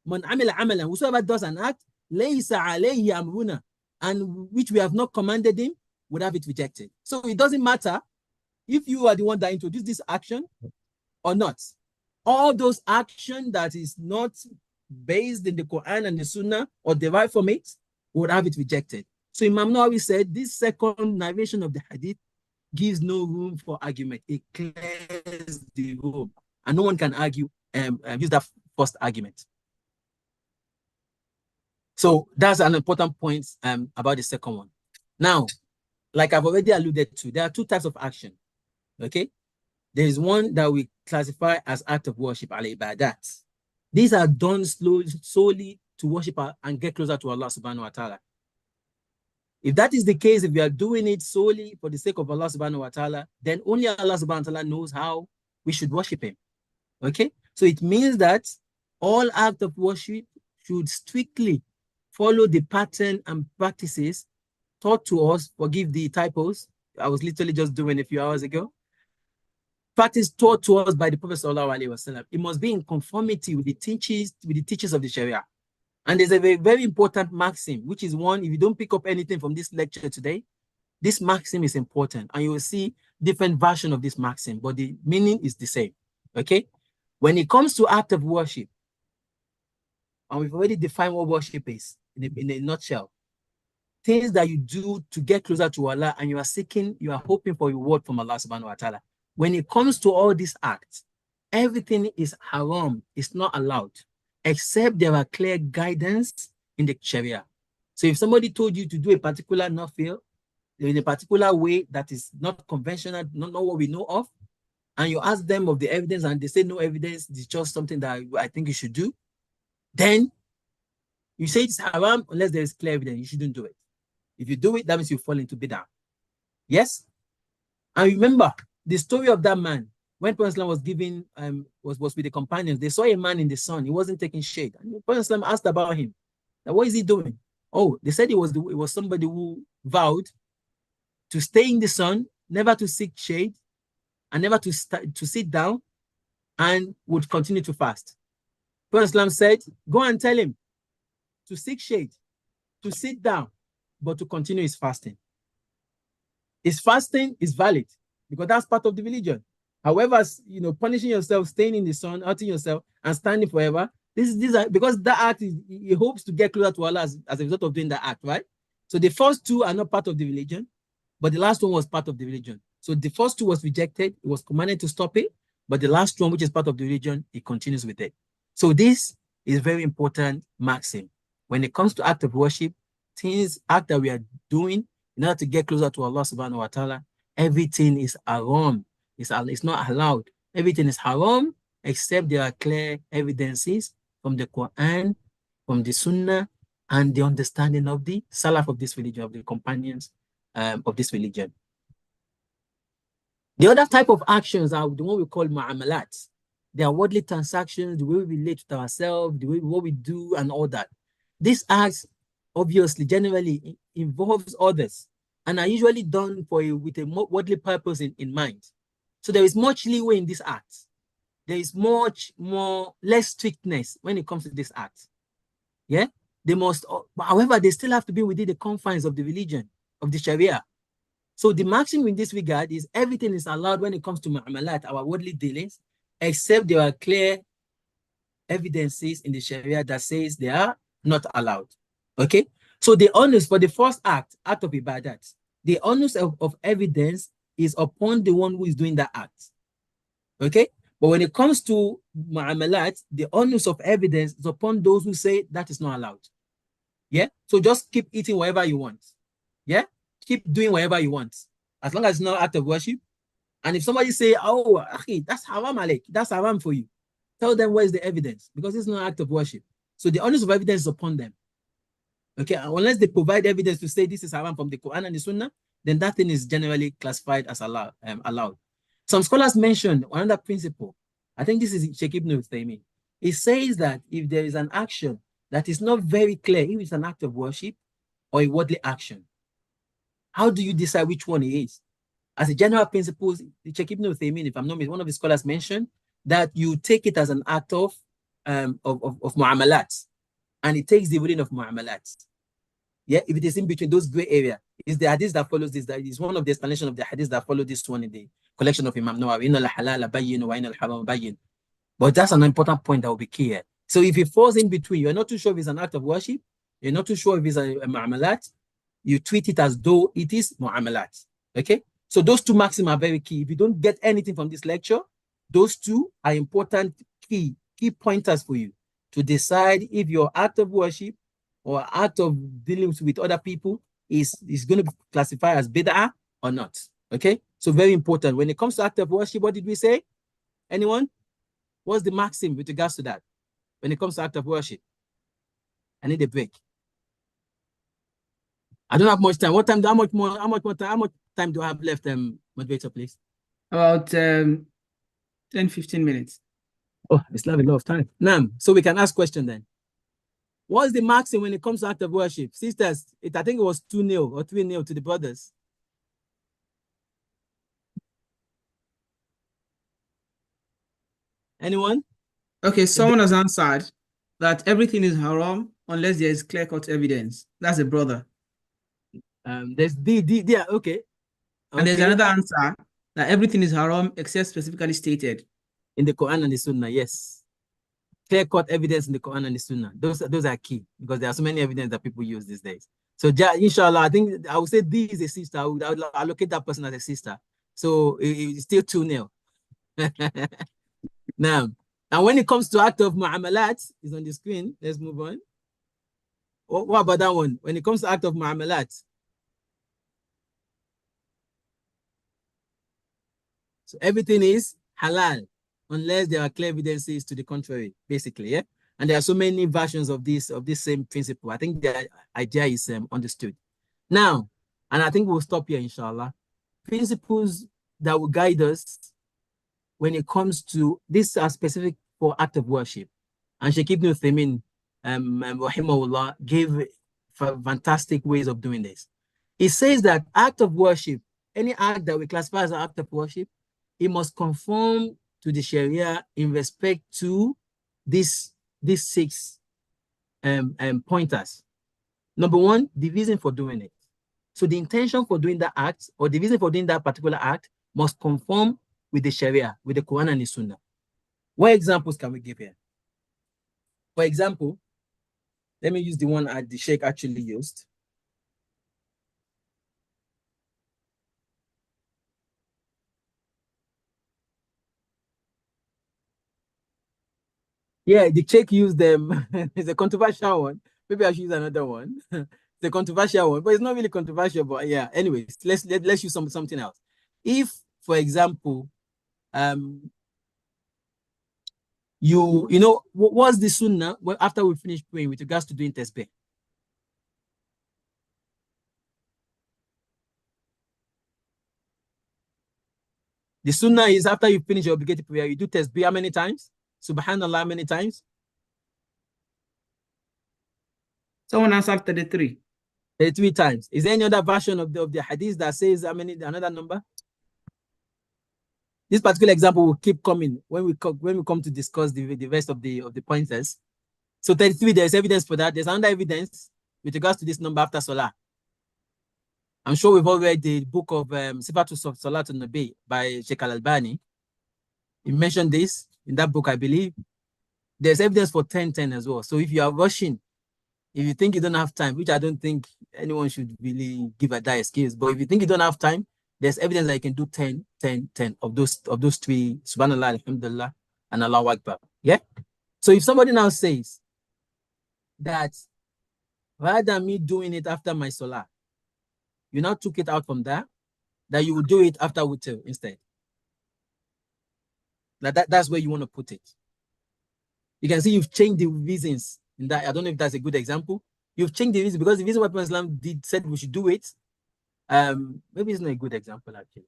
man amila amalan, whosoever does an act, laysa alayhi amruna, and which we have not commanded him, would have it rejected. So it doesn't matter if you are the one that introduced this action or not. All those actions that is not based in the Quran and the Sunnah or derived from it would have it rejected. So Imam Nawawi said this second narration of the hadith gives no room for argument. It clears the room, and no one can argue use that first argument. So that's an important point about the second one. Now, like I've already alluded to, there are two types of action. Okay, there is one that we classify as act of worship, al-ibadat. These are done solely to worship and get closer to Allah subhanahu wa ta'ala. If that is the case, if we are doing it solely for the sake of Allah subhanahu wa ta'ala, then only Allah subhanahu wa ta'ala knows how we should worship him. Okay, so it means that all acts of worship should strictly follow the pattern and practices taught to us. Forgive the typos, I was literally just doing a few hours ago. Practice taught to us by the Prophet sallallahu alaihi wasallam. It must be in conformity with the teachings of the Sharia. And there's a very, very important maxim, which is one, if you don't pick up anything from this lecture today, this maxim is important. And you will see different version of this maxim, but the meaning is the same. Okay? When it comes to act of worship, and we've already defined what worship is in a nutshell, things that you do to get closer to Allah, and you are hoping for reward from Allah subhanahu wa ta'ala. When it comes to all these acts, everything is haram, it's not allowed, except there are clear guidance in the Sharia. So if somebody told you to do a particular nafil in a particular way that is not conventional, not what we know of, and you ask them of the evidence and they say no evidence, it's just something that I think you should do, then you say it's haram unless there is clear evidence. You shouldn't do it. If you do it, that means you fall into bid'ah. Yes? And remember the story of that man when Prophet was giving was with the companions. They saw a man in the sun. He wasn't taking shade. And the Prophet asked about him. Now, what is he doing? Oh, they said it was somebody who vowed to stay in the sun, never to seek shade, and never to sit down, and would continue to fast. Prophet said, go and tell him to seek shade, to sit down, but to continue his fasting. His fasting is valid because that's part of the religion. However, punishing yourself, staying in the sun, hurting yourself, and standing forever, these are because that act he hopes to get closer to Allah as a result of doing that act, right? So the first two are not part of the religion, but the last one was part of the religion. So the first two was rejected, it was commanded to stop it, but the last one, which is part of the religion, he continues with it. So this is very important maxim. When it comes to act of worship, act that we are doing in order to get closer to Allah subhanahu wa ta'ala, everything is haram. It's not allowed. Everything is haram except there are clear evidences from the Quran, from the Sunnah, and the understanding of the Salaf of this religion, of the companions of this religion. The other type of actions are the one we call mu'amalat. They are worldly transactions, the way we relate to ourselves, the way what we do, and all that. These acts obviously generally involves others and are usually done with a worldly purpose in mind. So there is much leeway in this act. There is less strictness when it comes to this act. Yeah, however, they still have to be within the confines of the religion, of the Sharia. So the maximum in this regard is everything is allowed when it comes to mu'amalat, our worldly dealings, except there are clear evidences in the Sharia that says they are not allowed. Okay? So the onus for the first act of ibadat, the onus of evidence is upon the one who is doing that act. Okay? But when it comes to mu'amalat, the onus of evidence is upon those who say that is not allowed. Yeah? So just keep eating whatever you want. Yeah? Keep doing whatever you want. As long as it's not an act of worship. And if somebody say, oh, that's haram, Alek, that's haram for you, tell them where is the evidence, because it's not an act of worship. So the onus of evidence is upon them. Okay, unless they provide evidence to say this is haram from the Quran and the Sunnah, then that thing is generally classified as allowed. Some scholars mentioned another principle. I think this is Sheikh Ibn Uthaymeen. He says that if there is an action that is not very clear, if it's an act of worship or a worldly action, how do you decide which one it is? As a general principle, Sheikh Ibn Uthaymeen, if I'm not mistaken, one of the scholars mentioned that you take it as an act of mu'amalat, and it takes the wording of mu'amalat. Yeah, if it is in between those gray area, is the hadith that follows this. That is one of the explanations of the hadith that follow this one in the collection of Imam Nawawi. Inna al-halala bayyin wa inna al-haram bayyin. But that's an important point that will be key here. So if it falls in between, you're not too sure if it's an act of worship, you're not too sure if it's a mu'amalat, you treat it as though it is mu'amalat. Okay? So those two maxims are very key. If you don't get anything from this lecture, those two are important key pointers for you to decide if your act of worship or act of dealing with other people is going to be classified as bid'ah or not. Okay? So very important. When it comes to act of worship, what did we say? Anyone? What's the maxim with regards to that? When it comes to act of worship? I need a break. I don't have much time. How much time do I have left, moderator, please? About 10, 15 minutes. Oh, we still have a lot of time. Now, so we can ask question then. What's the maxim when it comes to act of worship? Sisters, I think it was 2-0 or 3-0 to the brothers. Anyone? Okay, someone has answered that everything is haram unless there is clear-cut evidence. That's a brother. There's okay. And there's another answer that everything is haram except specifically stated. In the Quran and the Sunnah, yes. Clear-cut evidence in the Quran and the Sunnah. Those are key because there are so many evidence that people use these days. So, inshallah, I think I would say D is a sister. I would allocate that person as a sister. So it's still 2-0. Now, and when it comes to act of mu'amalat, is on the screen. Let's move on. What about that one? When it comes to act of mu'amalat. So everything is halal unless there are clear evidences to the contrary, basically, yeah? And there are so many versions of this same principle. I think the idea is understood. Now, and I think we'll stop here, inshallah. Principles that will guide us when it comes to, these are specific for act of worship. And Sheikh Ibn Uthaymeen, rahimahullah, gave fantastic ways of doing this. He says that act of worship, any act that we classify as an act of worship, it must conform to the Sharia in respect to these 6 pointers. Number 1, the reason for doing it. So the intention for doing that act, or the reason for doing that particular act, must conform with the Sharia, with the Quran and the Sunnah. What examples can we give here? For example, let me use the one the Sheikh actually used. Yeah, the Sheikh used them. It's a controversial one. Maybe I should use another one. It's a controversial one, but it's not really controversial. But yeah, anyways, let's use something else. If, for example, you know, what's the sunnah after we finish praying with regards to doing tasbih? The sunnah is after you finish your obligatory prayer, you do tasbih how many times? Subhanallah, how many times? Someone answered 33. 33 times. Is there any other version of the hadith that says how many, another number? This particular example will keep coming when we come to discuss the rest of the pointers. So 33, there's evidence for that. There's another evidence with regards to this number after Salah. I'm sure we've all read the book of Sifatu Salat al-Nabi by Sheikh Al-Albani. He mentioned this in that book, I believe. There's evidence for 10-10 as well. So if you are rushing, if you think you don't have time, which I don't think anyone should really give a dire excuse, but if you think you don't have time, there's evidence that you can do 10-10 of those 3, Subhanallah, Alhamdulillah, and Allahu Akbar. Yeah? So if somebody now says that rather than me doing it after my Salah, you now took it out from that you will do it after witr instead. That's where you want to put it. You can see you've changed the reasons in that. I don't know if that's a good example. You've changed the reason because the reason why Prophet Islam said we should do it, maybe it's not a good example actually.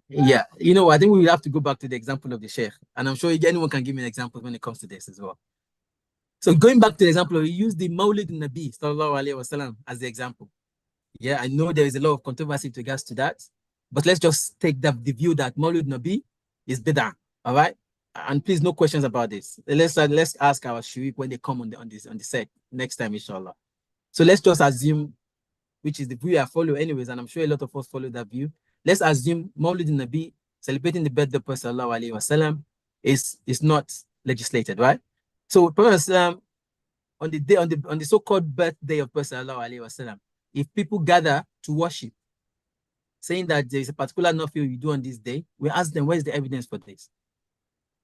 Yeah, you know, I think we will have to go back to the example of the Sheikh, and I'm sure anyone can give me an example when it comes to this as well. So going back to the example, we use the Mawlid Nabi Sallallahu Alaihi Wasallam as the example. Yeah, I know there is a lot of controversy with regards to that, but let's just take the view that Mawlid Nabi is bid'ah. All right, and please, no questions about this. Let's ask our shirik when they come on the set next time, inshallah. So let's just assume, which is the view I follow anyways, and I'm sure a lot of us follow that view. Let's assume Mawlid Nabi, celebrating the birthday of Prophet Sallallahu Alaihi Wasallam, is not legislated, right? So Prophet on the so-called birthday of Prophet Sallallahu Alaihi Wasallam, if people gather to worship, saying that there is a particular nafil you do on this day, we ask them, where is the evidence for this?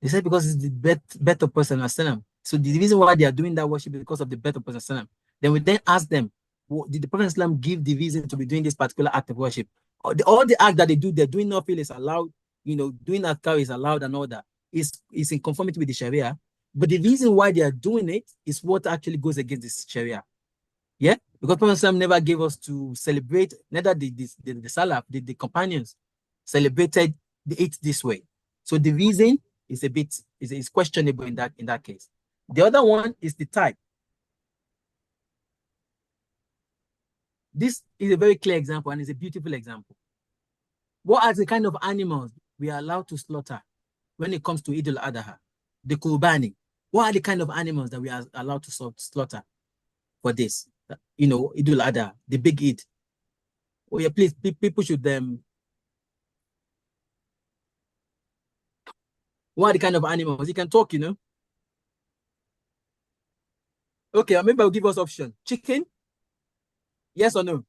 They said because it's the birth of Prophet Sallallahu. So the reason why they are doing that worship is because of the birth of Prophet Sallallahu. Then we then ask them, did the Prophet Sallallahu give the reason to be doing this particular act of worship? All the act that they do, they're doing nafil is allowed, you know, doing adhkar is allowed and all that. Is in conformity with the Sharia. But the reason why they are doing it is what actually goes against this Sharia. Yeah? Because Prophet never gave us to celebrate, neither the Salaf, the companions celebrated it this way. So the reason is a bit is questionable in that case. The other one is the type. This is a very clear example and it's a beautiful example. What are the kind of animals we are allowed to slaughter when it comes to Eid al-Adha? The Qurbani. What are the kind of animals that we are allowed to slaughter for this? You know, Eid al-Adha, the big Eid. Oh yeah, please, people should what are the kind of animals? You can talk, you know. Okay, maybe I'll give us option. Chicken? Yes or no?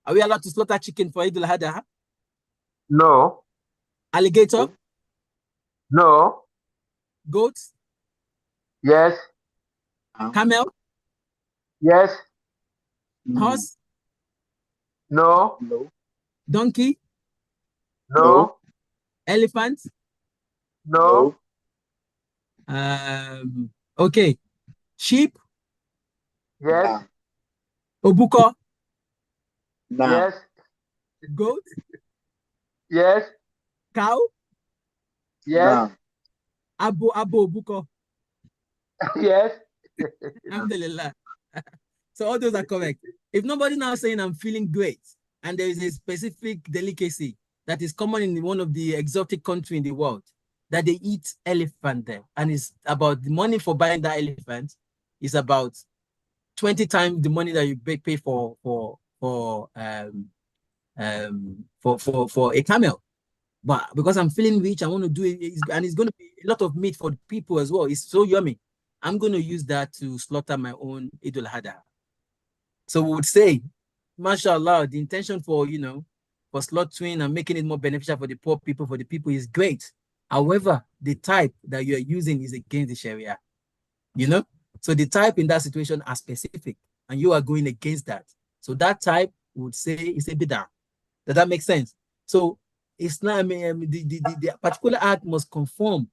Are we allowed to slaughter chicken for Eid al-Adha? No. Alligator? No. Goat, Yes. camel, Yes. horse, No. donkey, No. elephant. No. Okay, sheep, Yes. obuko, Yes. goat, Yes. cow, Yes. abo obuko. Yes. Alhamdulillah. So all those are correct. If nobody now saying I'm feeling great, and there is a specific delicacy that is common in one of the exotic country in the world, that they eat elephant there, and it's about the money for buying that elephant is about 20 times the money that you pay for a camel. But because I'm feeling rich, I want to do it, and it's going to be a lot of meat for people as well. It's so yummy. I'm going to use that to slaughter my own Eid al-Adha. So we would say, mashallah, the intention for, for slaughtering and making it more beneficial for the poor people, for the people is great. However, the type that you are using is against the Sharia, So the type in that situation are specific, and you are going against that. So that type would say is a bid'ah. Does that make sense? So Islam, the particular act must conform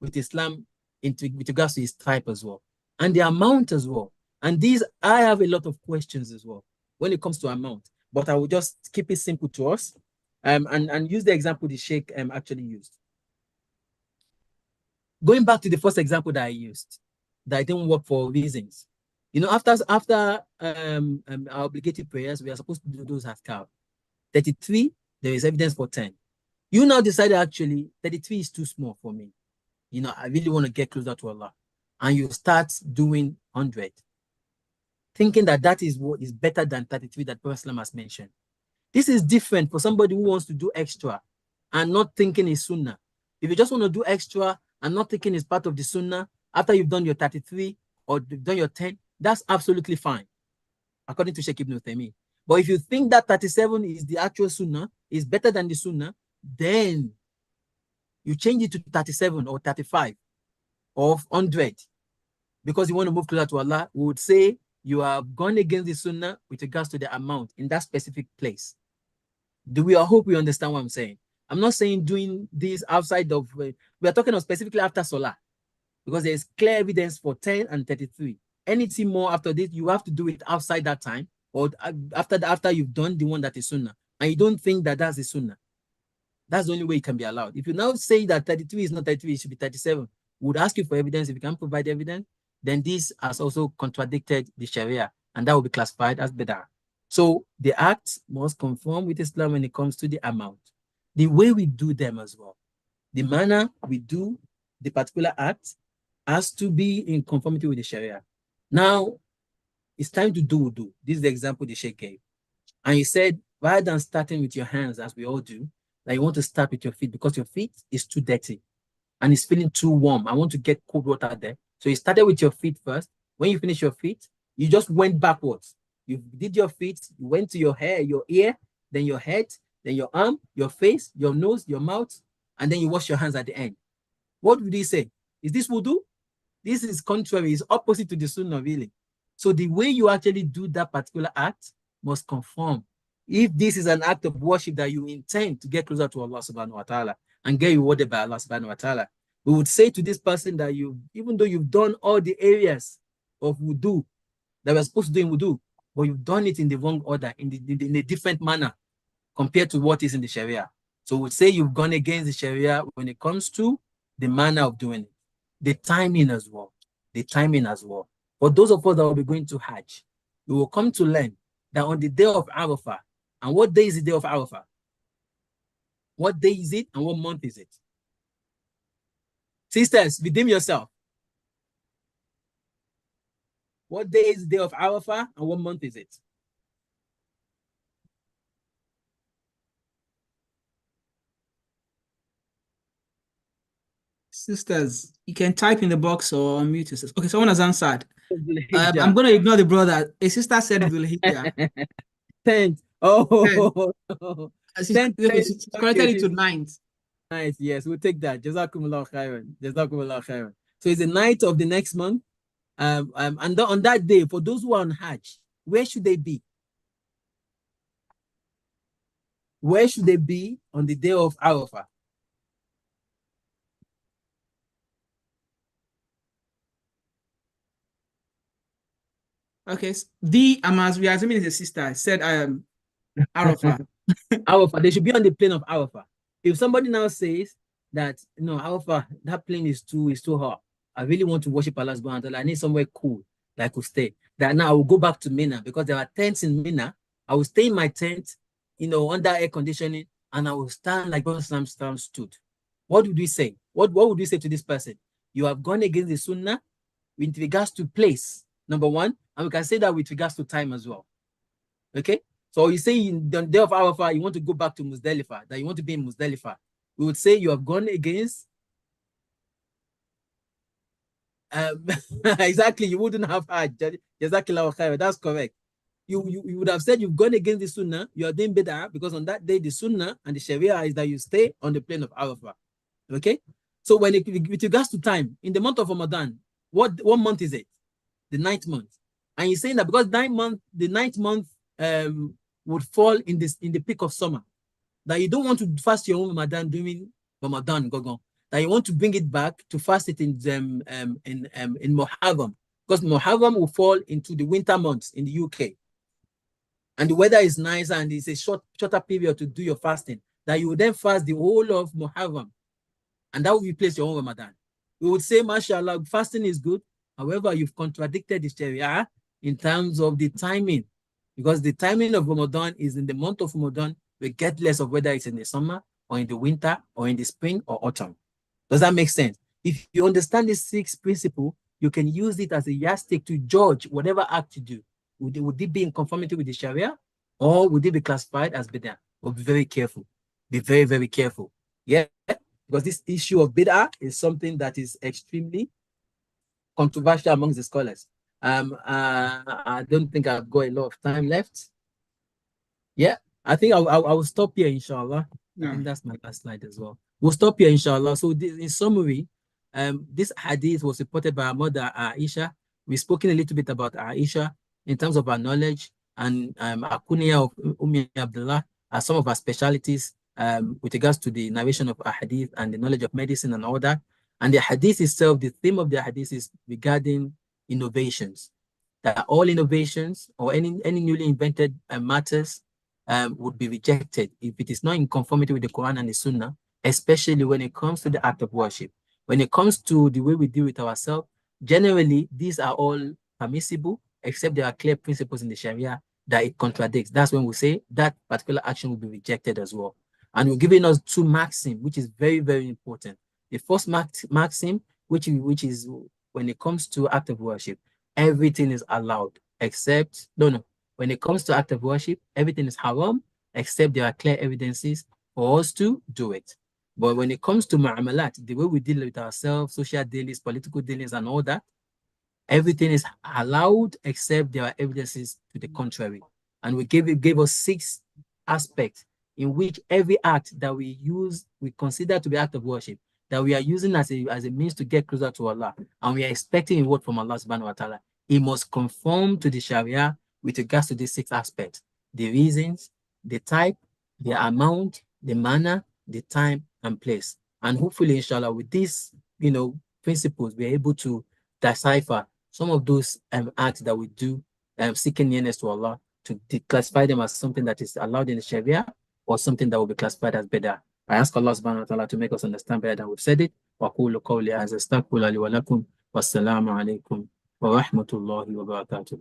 with Islam with regards to its type as well, and the amount as well. And these, I have a lot of questions as well when it comes to amount, but I will just keep it simple to us, and use the example the Sheikh actually used. Going back to the first example that I used, that didn't work for reasons. After our obligatory prayers, we are supposed to do those azkar. 33, there is evidence for 10. You now decided actually 33 is too small for me. I really want to get closer to Allah. And you start doing 100, thinking that is what is better than 33 that Prophet has mentioned. This is different for somebody who wants to do extra and not thinking is sunnah. If you just want to do extra and not thinking it's part of the sunnah, after you've done your 33 or you've done your 10, that's absolutely fine, according to Sheikh Ibn Uthaymeen. But if you think that 37 is the actual sunnah, is better than the sunnah, then you change it to 37 or 35 or 100 because you want to move closer to Allah. We would say you have gone against the sunnah with regards to the amount in that specific place. I hope we understand what I'm saying. I'm not saying doing this outside of, we are talking of specifically after Salah, because there is clear evidence for 10 and 33. Anything more after this, you have to do it outside that time, or after you've done the one that is sunnah, and you don't think that that's the sunnah. That's the only way it can be allowed. If you now say that 33 is not 33, it should be 37, we would ask you for evidence. If you can provide evidence, then this has also contradicted the Sharia, and that will be classified as bid'ah. So the acts must conform with Islam when it comes to the amount. The way we do them as well, the manner we do the particular act has to be in conformity with the Sharia. Now, it's time to do wudu. This is the example the Sheikh gave. And he said, rather than starting with your hands, as we all do, that you want to start with your feet because your feet is too dirty and it's feeling too warm. I want to get cold water there. So you started with your feet first. When you finish your feet, you just went backwards. You did your feet, you went to your hair, your ear, then your head, then your arm, your face, your nose, your mouth, and then you wash your hands at the end. What would he say? Is this wudu? This is contrary, it's opposite to the sunnah, really. So the way you actually do that particular act must conform. If this is an act of worship that you intend to get closer to Allah subhanahu wa ta'ala and get rewarded by Allah subhanahu wa ta'ala, we would say to this person that even though you've done all the areas of wudu that we're supposed to do in wudu, but you've done it in the wrong order, in a different manner compared to what is in the Sharia. So we'd say you've gone against the Sharia when it comes to the manner of doing it, the timing as well. For those of us that will be going to Hajj, we will come to learn that on the day of Arafah, and what day is the day of Arafah? What day is it and what month is it? Sisters, redeem yourself. What day is the day of Arafah and what month is it? Sisters, you can type in the box or unmute yourself. Okay, someone has answered. I'm going to ignore the brother. A sister said Dhul Hijjah. 10th. Oh, 10th. She's corrected it to 9th. Nice. Yes, we'll take that. Jazakumullah khairan. Jazakumullah khairan. So it's the night of the next month. And on that day, for those who are on Hajj, where should they be? Where should they be on the day of Arafah? Okay, as we are assuming is a sister, said Arafah. Arafah, they should be on the plane of Arafah. If somebody now says that no, Arafah, that plane is too hot. I really want to worship Allah subhanahu wa ta'ala. I need somewhere cool that I could stay. That now I will go back to Mina because there are tents in Mina. I will stay in my tent, under air conditioning, and I will stand like Prophet Sam stood. What would we say? What would we say to this person? You have gone against the Sunnah with regards to place, number one, and we can say that with regards to time as well. Okay? So you say in the day of Arafah, you want to go back to Muzdalifah, that you want to be in Muzdalifah. We would say you have gone against. Exactly, you wouldn't have Hajj. That's correct. You would have said you've gone against the Sunnah, you are doing Bid'ah, because on that day, the Sunnah and the Sharia is that you stay on the plane of Arafah. Okay? So with regards to time, in the month of Ramadan, what month is it? The 9th month. And you're saying that because the 9th month would fall in the peak of summer, that you don't want to fast your own Ramadan during Ramadan, that you want to bring it back to fast it in Muharram, because Muharram will fall into the winter months in the UK, and the weather is nicer and it's a shorter period to do your fasting, that you will then fast the whole of Muharram, and that will replace your own Ramadan. We would say, mashallah, fasting is good. However, you've contradicted the Sharia in terms of the timing, because the timing of Ramadan is in the month of Ramadan, regardless of whether it's in the summer or in the winter or in the spring or autumn. Does that make sense? If you understand this 6th principle, you can use it as a yardstick to judge whatever act you do. Would it be in conformity with the Sharia, or would it be classified as bid'ah? Well, be very careful. Be very, very careful. Yeah, because this issue of bid'ah is something that is extremely controversial amongst the scholars. I don't think I've got a lot of time left. Yeah, I think I will stop here, inshallah. Yeah. I think that's my last slide as well. We'll stop here, inshallah. So in summary, this hadith was reported by our mother, Aisha. We've spoken a little bit about Aisha in terms of our knowledge, and Akunya of Abdullah are some of our specialities with regards to the narration of a hadith and the knowledge of medicine and all that. And the hadith itself, the theme of the hadith is regarding innovations. That all innovations or any newly invented matters would be rejected if it is not in conformity with the Quran and the Sunnah, especially when it comes to the act of worship. When it comes to the way we deal with ourselves, generally, these are all permissible, except there are clear principles in the Sharia that it contradicts. That's when we say that particular action will be rejected as well. And we're giving us 2 maxims, which is very, very important. The first maxim, which is when it comes to act of worship, everything is allowed, except, when it comes to act of worship, everything is haram, except there are clear evidences for us to do it. But when it comes to mu'amalat, the way we deal with ourselves, social dealings, political dealings, and all that, everything is allowed, except there are evidences to the contrary. And we gave us 6 aspects in which every act that we use, we consider to be act of worship, that we are using as a means to get closer to Allah, and we are expecting a word from Allah subhanahu wa ta'ala. It must conform to the Sharia with regards to these 6 aspects: the reasons, the type, the amount, the manner, the time, and place. And hopefully, inshallah, with these principles, we're able to decipher some of those acts that we do, seeking nearness to Allah, to classify them as something that is allowed in the Sharia or something that will be classified as bid'ah. I ask Allah subhanahu wa ta'ala to make us understand better than we've said it. وَقُولُ قَوْلِي هَذَا أَسْتَغْفِرُ لِي وَلَكُمْ وَالسَّلَامُ عَلَيْكُمْ وَرَحْمَةُ اللَّهِ وَبَرَكَاتُهُ.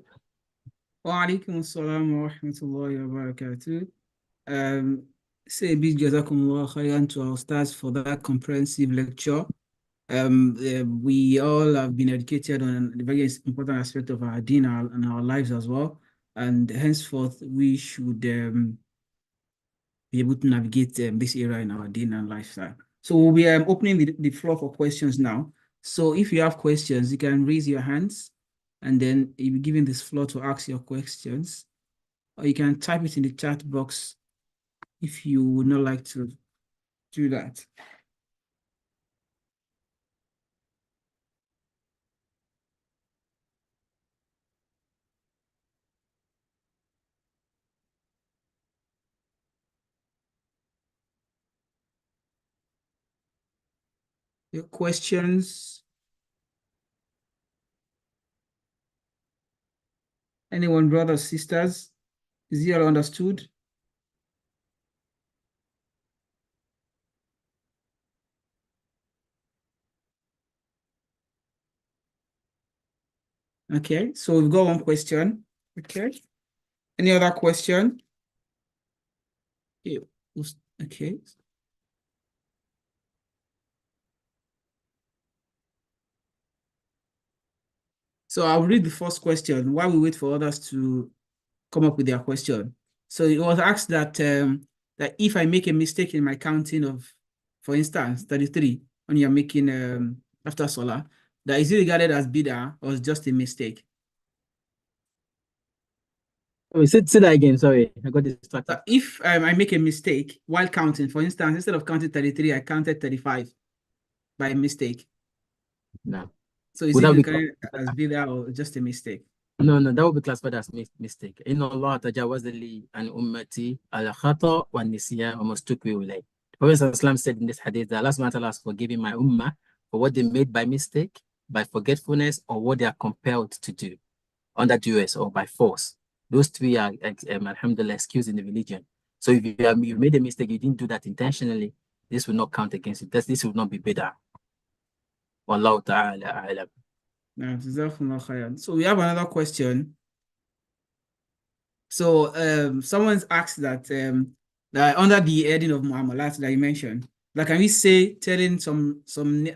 Wa alaikum assalam wa rahmatullahi wa barakatuh. Say a big jazakumullah khairan to our stars for that comprehensive lecture. We all have been educated on the very important aspect of our deen and our lives as well. And henceforth, we should be able to navigate this era in our deen and lifestyle. So we'll be opening the floor for questions now. So if you have questions, you can raise your hands, and then you'll be given this floor to ask your questions. Or you can type it in the chat box if you would not like to do that. Your questions? Anyone, brothers, sisters? Is it all understood? Okay, so we've got one question. Okay. Any other question? Okay. So I'll read the first question while we wait for others to come up with their question. So it was asked that that if I make a mistake in my counting of, for instance, 33, when you're making after Salah, that is it regarded as bid'ah or is just a mistake? Oh, say that again. Sorry, I got distracted. So if I make a mistake while counting, for instance, instead of counting 33, I counted 35 by mistake. No. So is Would it that be regarded as bid'ah or just a mistake? No, that would be classified as mistake. Inna Allah tajawaza li an ummati al khata wa nisyan wa mastukwi ulay. The Prophet ﷺ said in this hadith that Allah subhanahu wa ta'ala has forgiven my ummah for what they made by mistake, by forgetfulness, or what they are compelled to do under duress or by force. Those three are, alhamdulillah, excused in the religion. So if you made a mistake, you didn't do that intentionally, this will not count against it. This will not be bid'ah. Wallahu ta'ala a'lam. So we have another question. So someone's asked that that under the heading of muamalat that you mentioned, like can we say telling some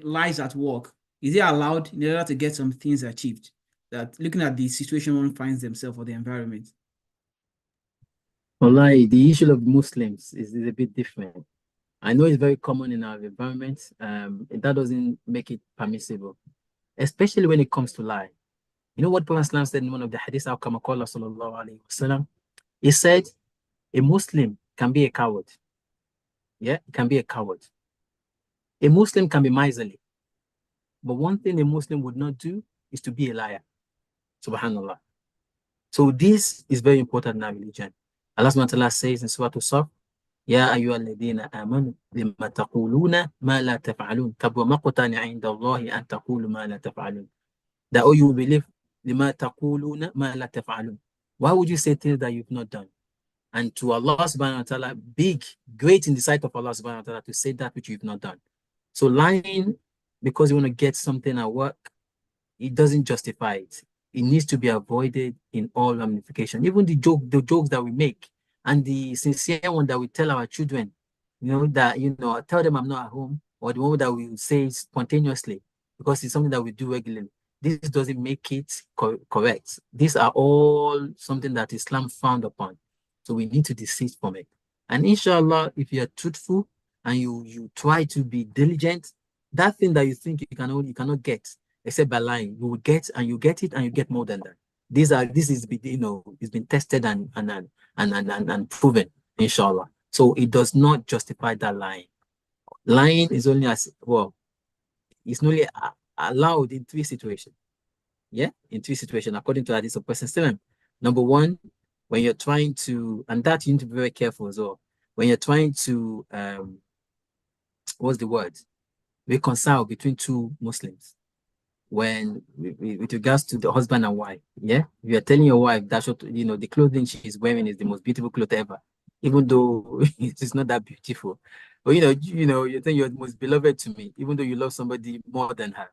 lies at work, is it allowed in order to get some things achieved? That looking at the situation one finds themselves or the environment. Wallahi, the issue of Muslims is a bit different. I know it's very common in our environment. That doesn't make it permissible, especially when it comes to lie. You know what Prophet ﷺ said in one of the hadiths, sallallahu alaihi wasallam? He said, a Muslim can be a coward. Yeah, he can be a coward. A Muslim can be miserly. But one thing a Muslim would not do is to be a liar. Subhanallah. So this is very important in our religion. Allah subhanahu wa ta'ala says in Surah Al-Saf, يا أيها الذين آمنوا لما تقولون ما لا تفعلون كبر مقتا عند الله أن تقولوا ما لا تفعلون. That all you believe لما تقولون ما لا تفعلون. Why would you say things that you've not done? And to Allah subhanahu wa ta'ala, big, great in the sight of Allah subhanahu wa ta'ala to say that which you've not done. So lying because you want to get something at work, it doesn't justify it. It needs to be avoided in all ramifications. Even the jokes that we make and the sincere one that we tell our children, tell them I'm not at home, or the one that we say spontaneously because it's something that we do regularly. This doesn't make it correct. These are all something that Islam frowned upon. So we need to desist from it. And inshallah, if you are truthful and you try to be diligent, that thing that you think you cannot get except by lying, you will get and you get it and you get more than that. This is it's been tested and proven, inshallah. So it does not justify that lying. Lying is only it's only allowed in three situations. Yeah, in three situations, according to Hadith of Prophet. Number one, when you're trying to, and that you need to be very careful as well. When you're trying to what's the word? Reconcile between two Muslims. When with regards to the husband and wife, yeah, you are telling your wife that the clothing she's wearing is the most beautiful cloth ever, even though it is not that beautiful. But you think you're the most beloved to me, even though you love somebody more than her.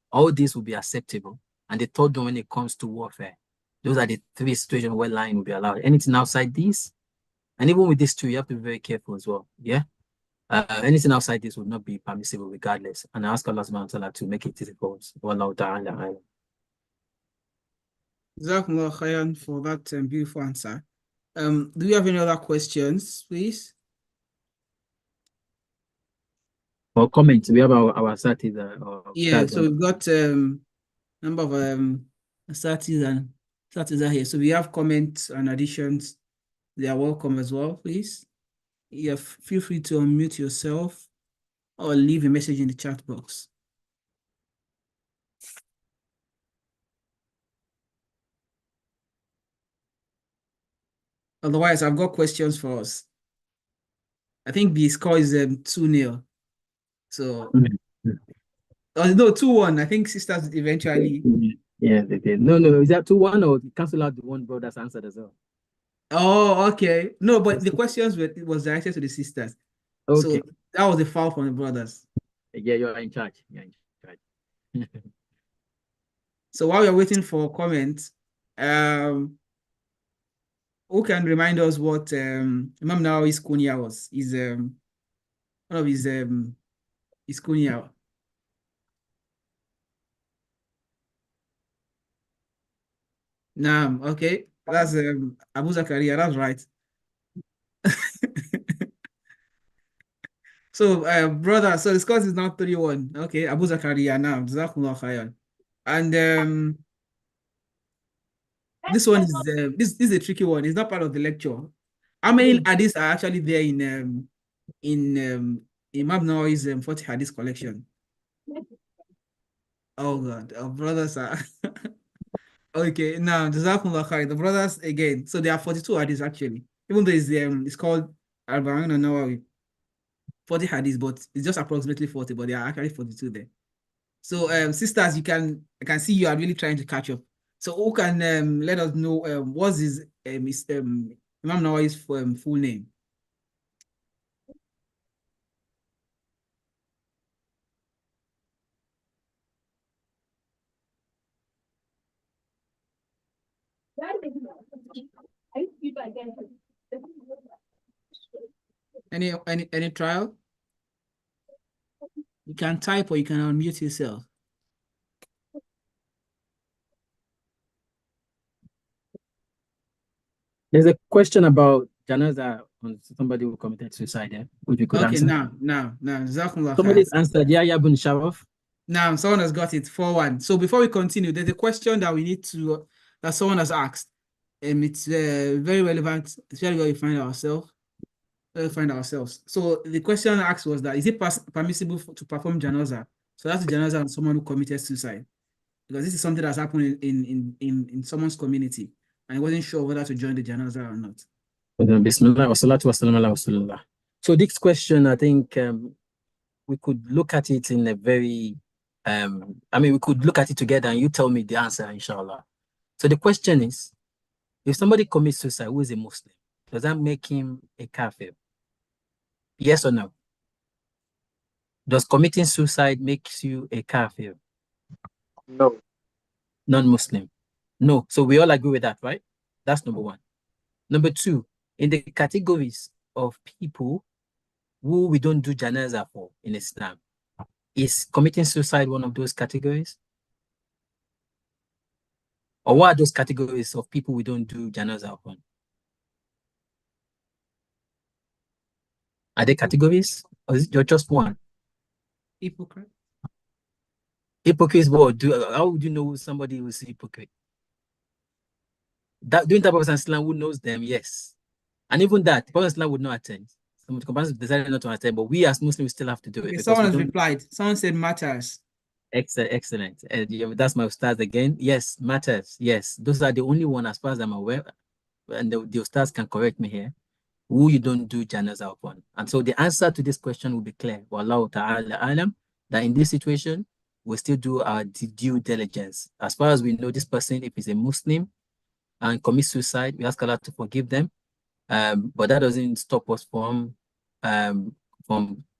All this will be acceptable. And the third one, when it comes to warfare, those are the three situations where lying will be allowed. Anything outside these, and even with these two, you have to be very careful as well. Yeah. Anything outside this would not be permissible regardless. And I ask Allah subhanahu wa ta'ala to make it difficult. Wallahu ta'ala. Jazakumullah khairan for that beautiful answer. Do you have any other questions, please? For comments, we have our satis. Yeah, so we've got number of satis and satis are here. So we have comments and additions. They are welcome as well, please. Yeah, feel free to unmute yourself or leave a message in the chat box. Otherwise, I've got questions for us. I think the score is 2-0. So No, 2-1. I think sisters eventually. Yeah, they did. No. Is that 2-1 or cancel out the one brother's answered as well? Oh, okay. No, but the questions it was directed to the sisters. Okay. So that was a foul from the brothers. Yeah, you're in charge. You're in charge. So while we're waiting for comments, who can remind us what Imam Nawawi's kunya was? Is one of his kunya. Naam, okay. That's Abu Zakaria, that's right. So brother, so the score is now 3-1. Okay, Abu Zakaria now. Jazakumullah khairan. And this one is this is a tricky one. It's not part of the lecture. How many hadiths are actually there in Imam Nawawi's 40 hadith collection? Oh God, our brothers are okay. Now Jazakumullah khair. The brothers again. So there are 42 hadiths actually. Even though it's called Al-Ba'in al-Nawawi 40 hadiths, but it's just approximately 40, but there are actually 42 there. So sisters, I can see you are really trying to catch up. So who can let us know what's his Imam Nawawi's full name? Any trial? You can type or you can unmute yourself. There's a question about janaza on somebody who committed suicide. Yeah? Which we could Okay, answer. now. Somebody's answered. Yahya bin Sharaf. Now, someone has got it, 4-1. So before we continue, there's a question that we need to, that someone has asked. It's very relevant, especially where we find ourselves. So the question asked was that, is it permissible to perform janaza? So that's the janaza on someone who committed suicide. Because this is something that's happened in someone's community. And I wasn't sure whether to join the janaza or not. Bismillah wa salatu wa salam ala rasulullah. So this question, I think we could look at it in a very, we could look at it together and you tell me the answer, inshallah. So the question is, if somebody commits suicide who is a Muslim, does that make him a kafir? Yes or no? Does committing suicide makes you a kafir? No. Non-Muslim? No. So we all agree with that, right? That's number one. Number two, in the categories of people who we don't do janaza for in Islam, is committing suicide one of those categories? Or what are those categories of people we don't do janaza upon? Are they categories? Or is it just one? Hypocrite. Hypocrites, what? How would you know somebody who is a hypocrite? Doing that Prophet Islam who knows them, yes. And even that, Prophet Islam would not attend. Some of the companions decided not to attend, but we as Muslims still have to do it. Someone has replied. Someone said matters. Excellent. That's my ustaz again. Yes, matters. Yes, those are the only one as far as I'm aware. And the ustaz can correct me here, who you don't do janaza upon. And so the answer to this question will be clear. Wallahu ta'ala alam, that in this situation, we still do our due diligence. As far as we know, this person, if he's a Muslim and commits suicide, we ask Allah to forgive them. But that doesn't stop us from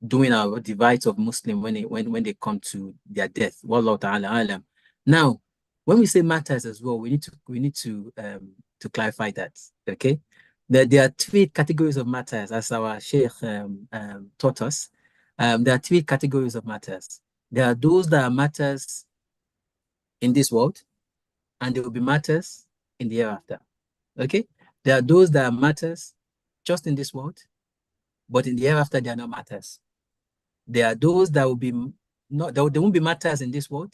doing our divides of Muslim when they come to their death. Wallahu ta'ala alam. Now, when we say matters as well, we need to clarify that. Okay, there are three categories of matters, as our Sheikh taught us. There are three categories of matters. There are those that are matters in this world, and there will be matters in the hereafter. Okay, there are those that are matters just in this world, but in the hereafter they are not matters. There are those that will be not, there won't be matters in this world,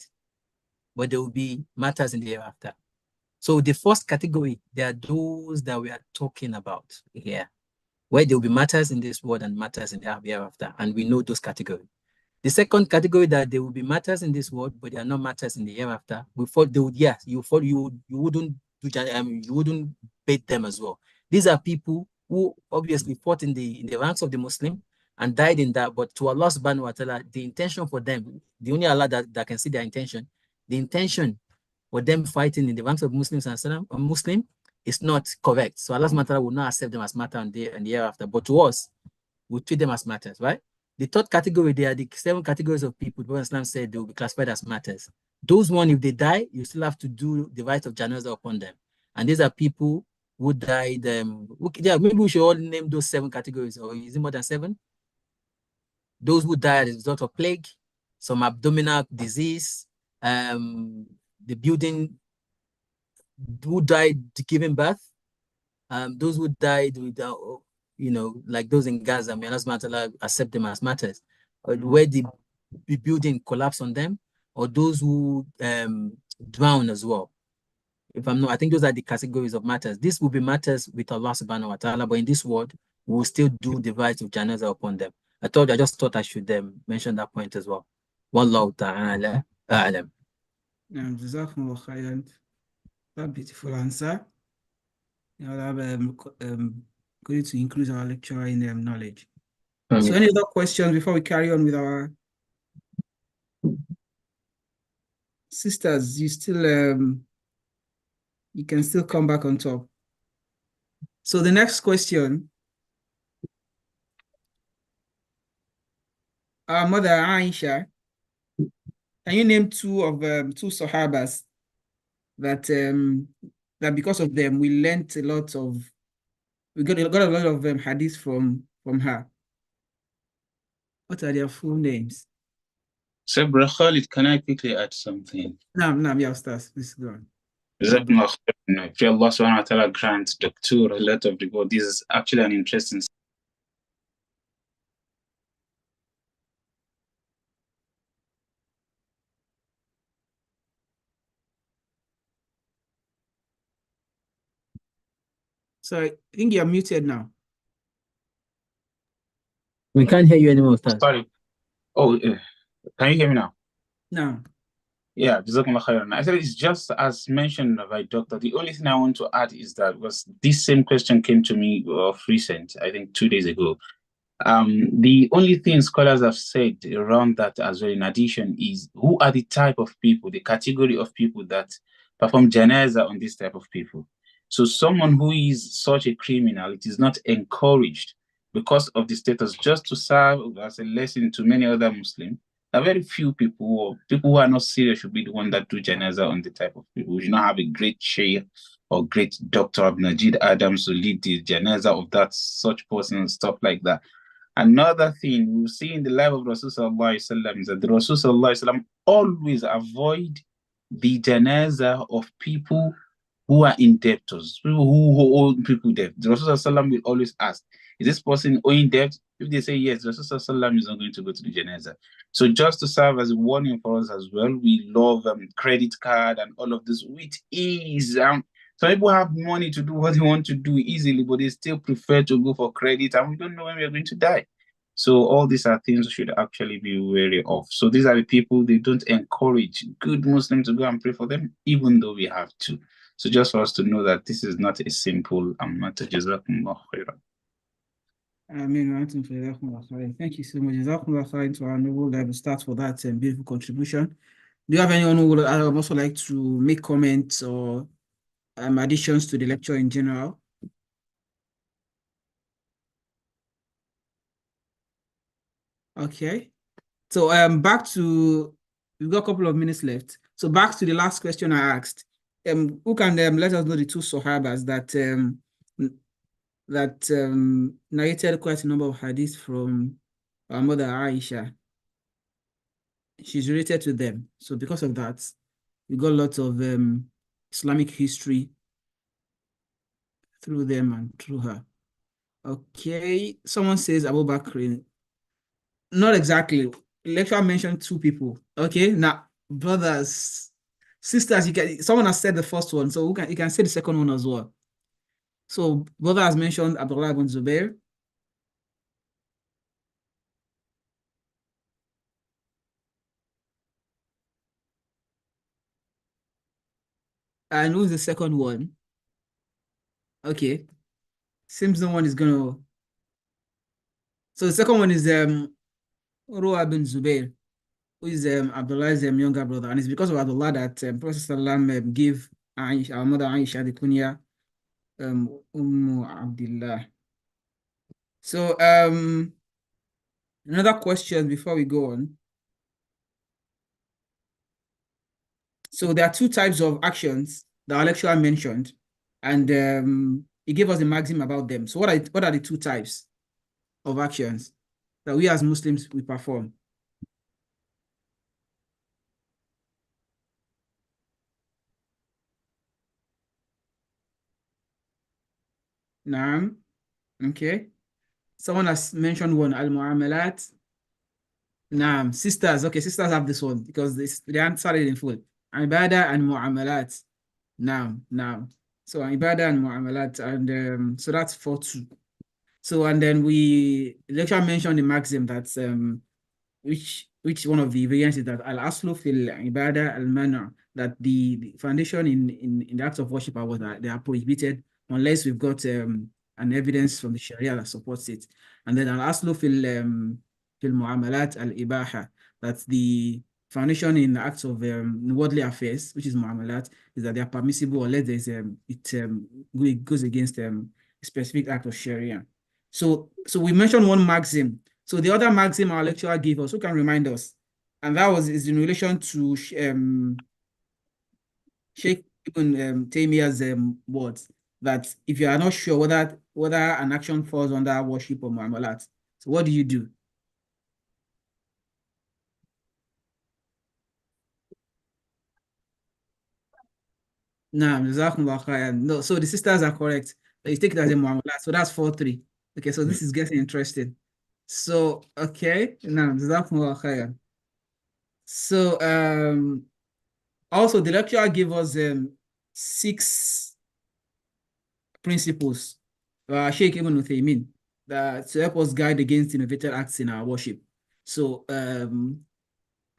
but there will be matters in the hereafter. So the first category, there are those that we are talking about here, where there will be matters in this world and matters in the hereafter, and we know those categories. The second category, that there will be matters in this world, but there are not matters in the hereafter. We thought they would, yes, you wouldn't you wouldn't bait them as well. These are people who obviously fought in the ranks of the Muslim, and died in that. But to Allah subhanahu wa ta'ala, the intention for them, the only Allah that can see their intention, the intention for them fighting in the ranks of Muslims and Muslim is not correct. So Allah subhanahu wa ta'ala will not accept them as matter and the year after. But to us, we treat them as matters, right? The third category, they are the 7 categories of people. The Prophet Islam said they will be classified as matters. Those one, if they die, you still have to do the right of janazah upon them. And these are people who died. Yeah, maybe we should all name those 7 categories, or is it more than 7? Those who died as a result of plague, some abdominal disease, the building, who died giving birth, those who died without, like those in Gaza, may Allah accept them as matters, where the building collapsed on them, or those who drown as well. If I'm not, I think those are the categories of matters. This will be matters with Allah subhanahu wa ta'ala, but in this world, we will still do the rights of janazah upon them. I just thought I should mention that point as well. Wallahu ta'ala a'lam. Jazakumullah khairan. That beautiful answer. Going to increase our lecture in knowledge. So any other questions before we carry on with our sisters? You can still come back on top. So the next question, our mother Aisha, can you name two Sahabas that because of them we got a lot of hadith from her? What are their full names? So, Brother Khalid, can I quickly add something? No, yeah, Ustaz, please go on. Pray Allah subhanahu wa ta'ala grant Dr. a lot of the world. This is actually an interesting. So I think you're muted now. We can't hear you anymore, Ustaz. Sorry. Oh, can you hear me now? No. Yeah, Jazakumullah khairan. I said it's just as mentioned by Doctor. The only thing I want to add is that this same question came to me of recent, I think 2 days ago. The only thing scholars have said around that as well, in addition, is who are the type of people, the category of people that perform janazah on this type of people. So someone who is such a criminal, it is not encouraged because of the status, just to serve as a lesson to many other Muslims. There are very few people, or people who are not serious, should be the one that do janazah on the type of people. We should not have a great sheikh or great Dr. Abnajid Adams to lead the janazah of that such person and stuff like that. Another thing we see in the life of Rasulullah is that the Rasulullah always avoid the janazah of people who are in debtors, people who owe people debt. The Rasulullah will always ask, is this person owing debt? If they say yes, the Rasulullah is not going to go to the janazah. So just to serve as a warning for us as well, we love credit card and all of this with ease. Some people have money to do what they want to do easily, but they still prefer to go for credit, and we don't know when we are going to die. So all these are things we should actually be wary of. So these are the people, they don't encourage good Muslims to go and pray for them, even though we have to. So just for us to know that this is not a simple matter. Jazakumullah khairan. Thank you so much. Jazakumullah khairan to our noble start for that beautiful contribution. Do you have anyone who would also like to make comments or additions to the lecture in general? Okay. So we've got a couple of minutes left. So back to the last question I asked. Who can let us know the two Sahabas that narrated quite a number of hadiths from our mother Aisha? She's related to them. So because of that, we got lots of Islamic history through them and through her. Okay, someone says Abu Bakr. Not exactly. Lecturer mentioned 2 people. Okay, now brothers, sisters, someone has said the first one, so you can say the second one as well. So brother has mentioned Abdullah ibn Zubair. And who's the second one? Okay. Seems no one is gonna. So the second one is Urwa bin Zubair, who is Abdullah's younger brother, and it's because of Abdullah that Prophet Sallam gave Aisha, our mother Aisha, the kunya Abdullah. So another question before we go on. So there are two types of actions that our lecturer mentioned, and he gave us a maxim about them. So what are the two types of actions that we as Muslims we perform? Naam. Okay. Someone has mentioned one, al-mu'amalat. Naam. Sisters. Okay, sisters have this one because they answered it in full. Ibadah and mu'amalat. Naam. Naam. So ibadah and mu'amalat, and so that's 4-2. So and then the lecturer mentioned the maxim that's which one of the variants is that al-aslu fil ibadah al-mana, that the foundation in the acts of worship are what they are prohibited unless we've got an evidence from the Sharia that supports it. And then al-aslu fil mu'amalat al-ibaha, that's the foundation in the acts of worldly affairs, which is mu'amalat, is that they are permissible unless there's it goes against a specific act of Sharia. So we mentioned one maxim. So the other maxim our lecturer gave us, who can remind us? And that is in relation to Sheikh Ibn Taymiyyah's words, that if you are not sure whether an action falls under worship or mu'amalat, so what do you do? No, so the sisters are correct. You take it as a mu'amalat, so that's 4-3. Okay, so this is getting interesting. So, okay, now, jazakumullah khairan. So, also the lecturer gave us 6 principles, Sheikh Ibn Uthaymeen, to help us guide against innovative acts in our worship. So, I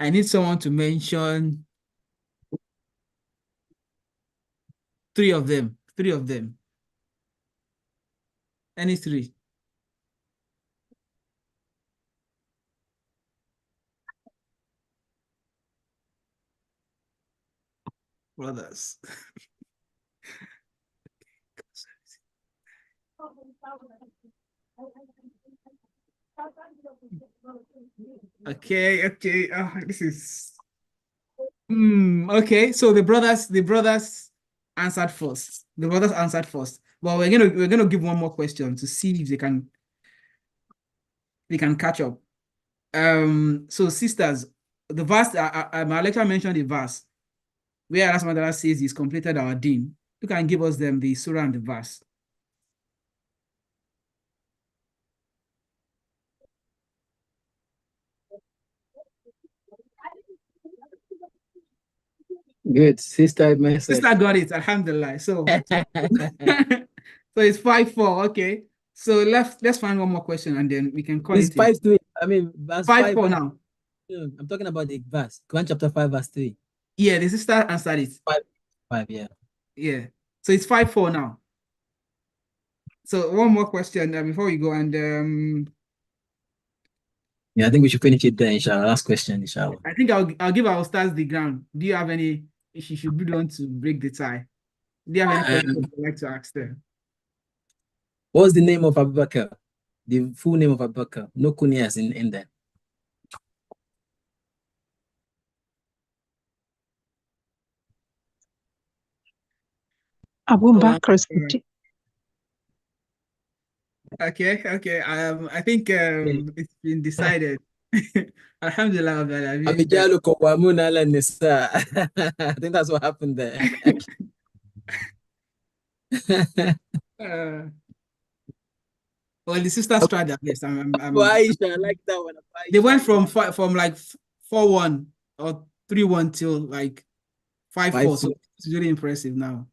need someone to mention 3 of them. 3 of them. Any 3? Brothers. Okay. This is okay. So the brothers answered first. The brothers answered first. But we're gonna give one more question to see if they can catch up. So sisters, the verse my lecturer mentioned the verse where Allah subhanahu wa ta'ala says he's completed our deen. You can give us the surah and the verse. Good. Sister got it, alhamdulillah. So so it's 5-4. Okay, so let's find one more question and then we can call it's it 5-3. I mean, verse 5-4 now. I'm talking about the verse. Quran chapter 5, verse 3. Yeah, the sister answered it. 5, yeah. Yeah, so it's 5-4 now. So one more question before we go, and yeah, I think we should finish it there, inshallah. Last question, inshallah. I think I'll give our stars the ground. Do you have any? She should be the one to break the tie. Do you have any questions you'd like to ask them? What's the name of Abu Bakr? The full name of Abu Bakr. No kunyas in there. Abu Bakr. Okay. I think it's been decided. Alhamdulillah. I think that's what happened there. Well, the sisters tried their best. Aisha, I like that one. They went from like 4-1 or 3-1 till like 5-4. So it's really impressive now.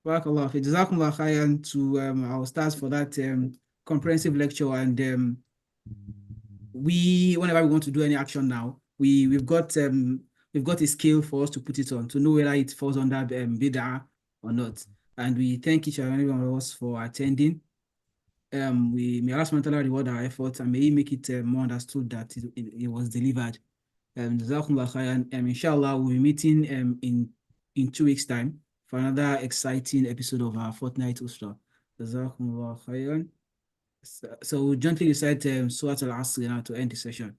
Barakallah. Jazakumullah khairan to our stars for that comprehensive lecture, and whenever we want to do any action now, we've got a scale for us to put it on to know whether it falls under bid'ah or not. And we thank each and every one of us for attending. may Allah subhanahu wa ta'ala reward our efforts, and may He make it more understood that it was delivered. Jazakumullah khairan. Inshallah, we'll be meeting in 2 weeks' time for another exciting episode of our Fortnight Usrah. Jazakumullah khairan. So we'll gently recite Surah Al-Asr now to end the session.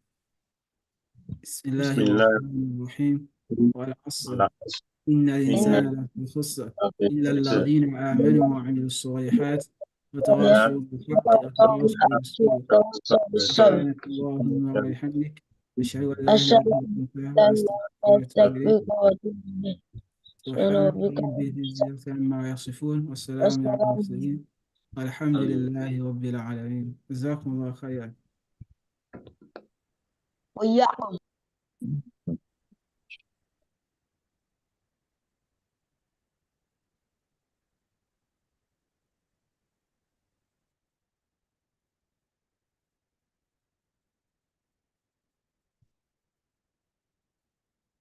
Bismillahirrahmanirrahim. Wal-Asr. إن الإنسان لفي خسر إلا الذين آمنوا وعملوا الصالحات وتواصوا بالحق وتواصوا بالصبر. سبحانك اللهم وبحمدك أشهد أن لا إله إلا أنت أستغفرك وأتوب إليك. سبحان ربك رب العزة عما يصفون والسلام على المرسلين والحمد لله رب العالمين. جزاكم الله خيرا. وإياكم.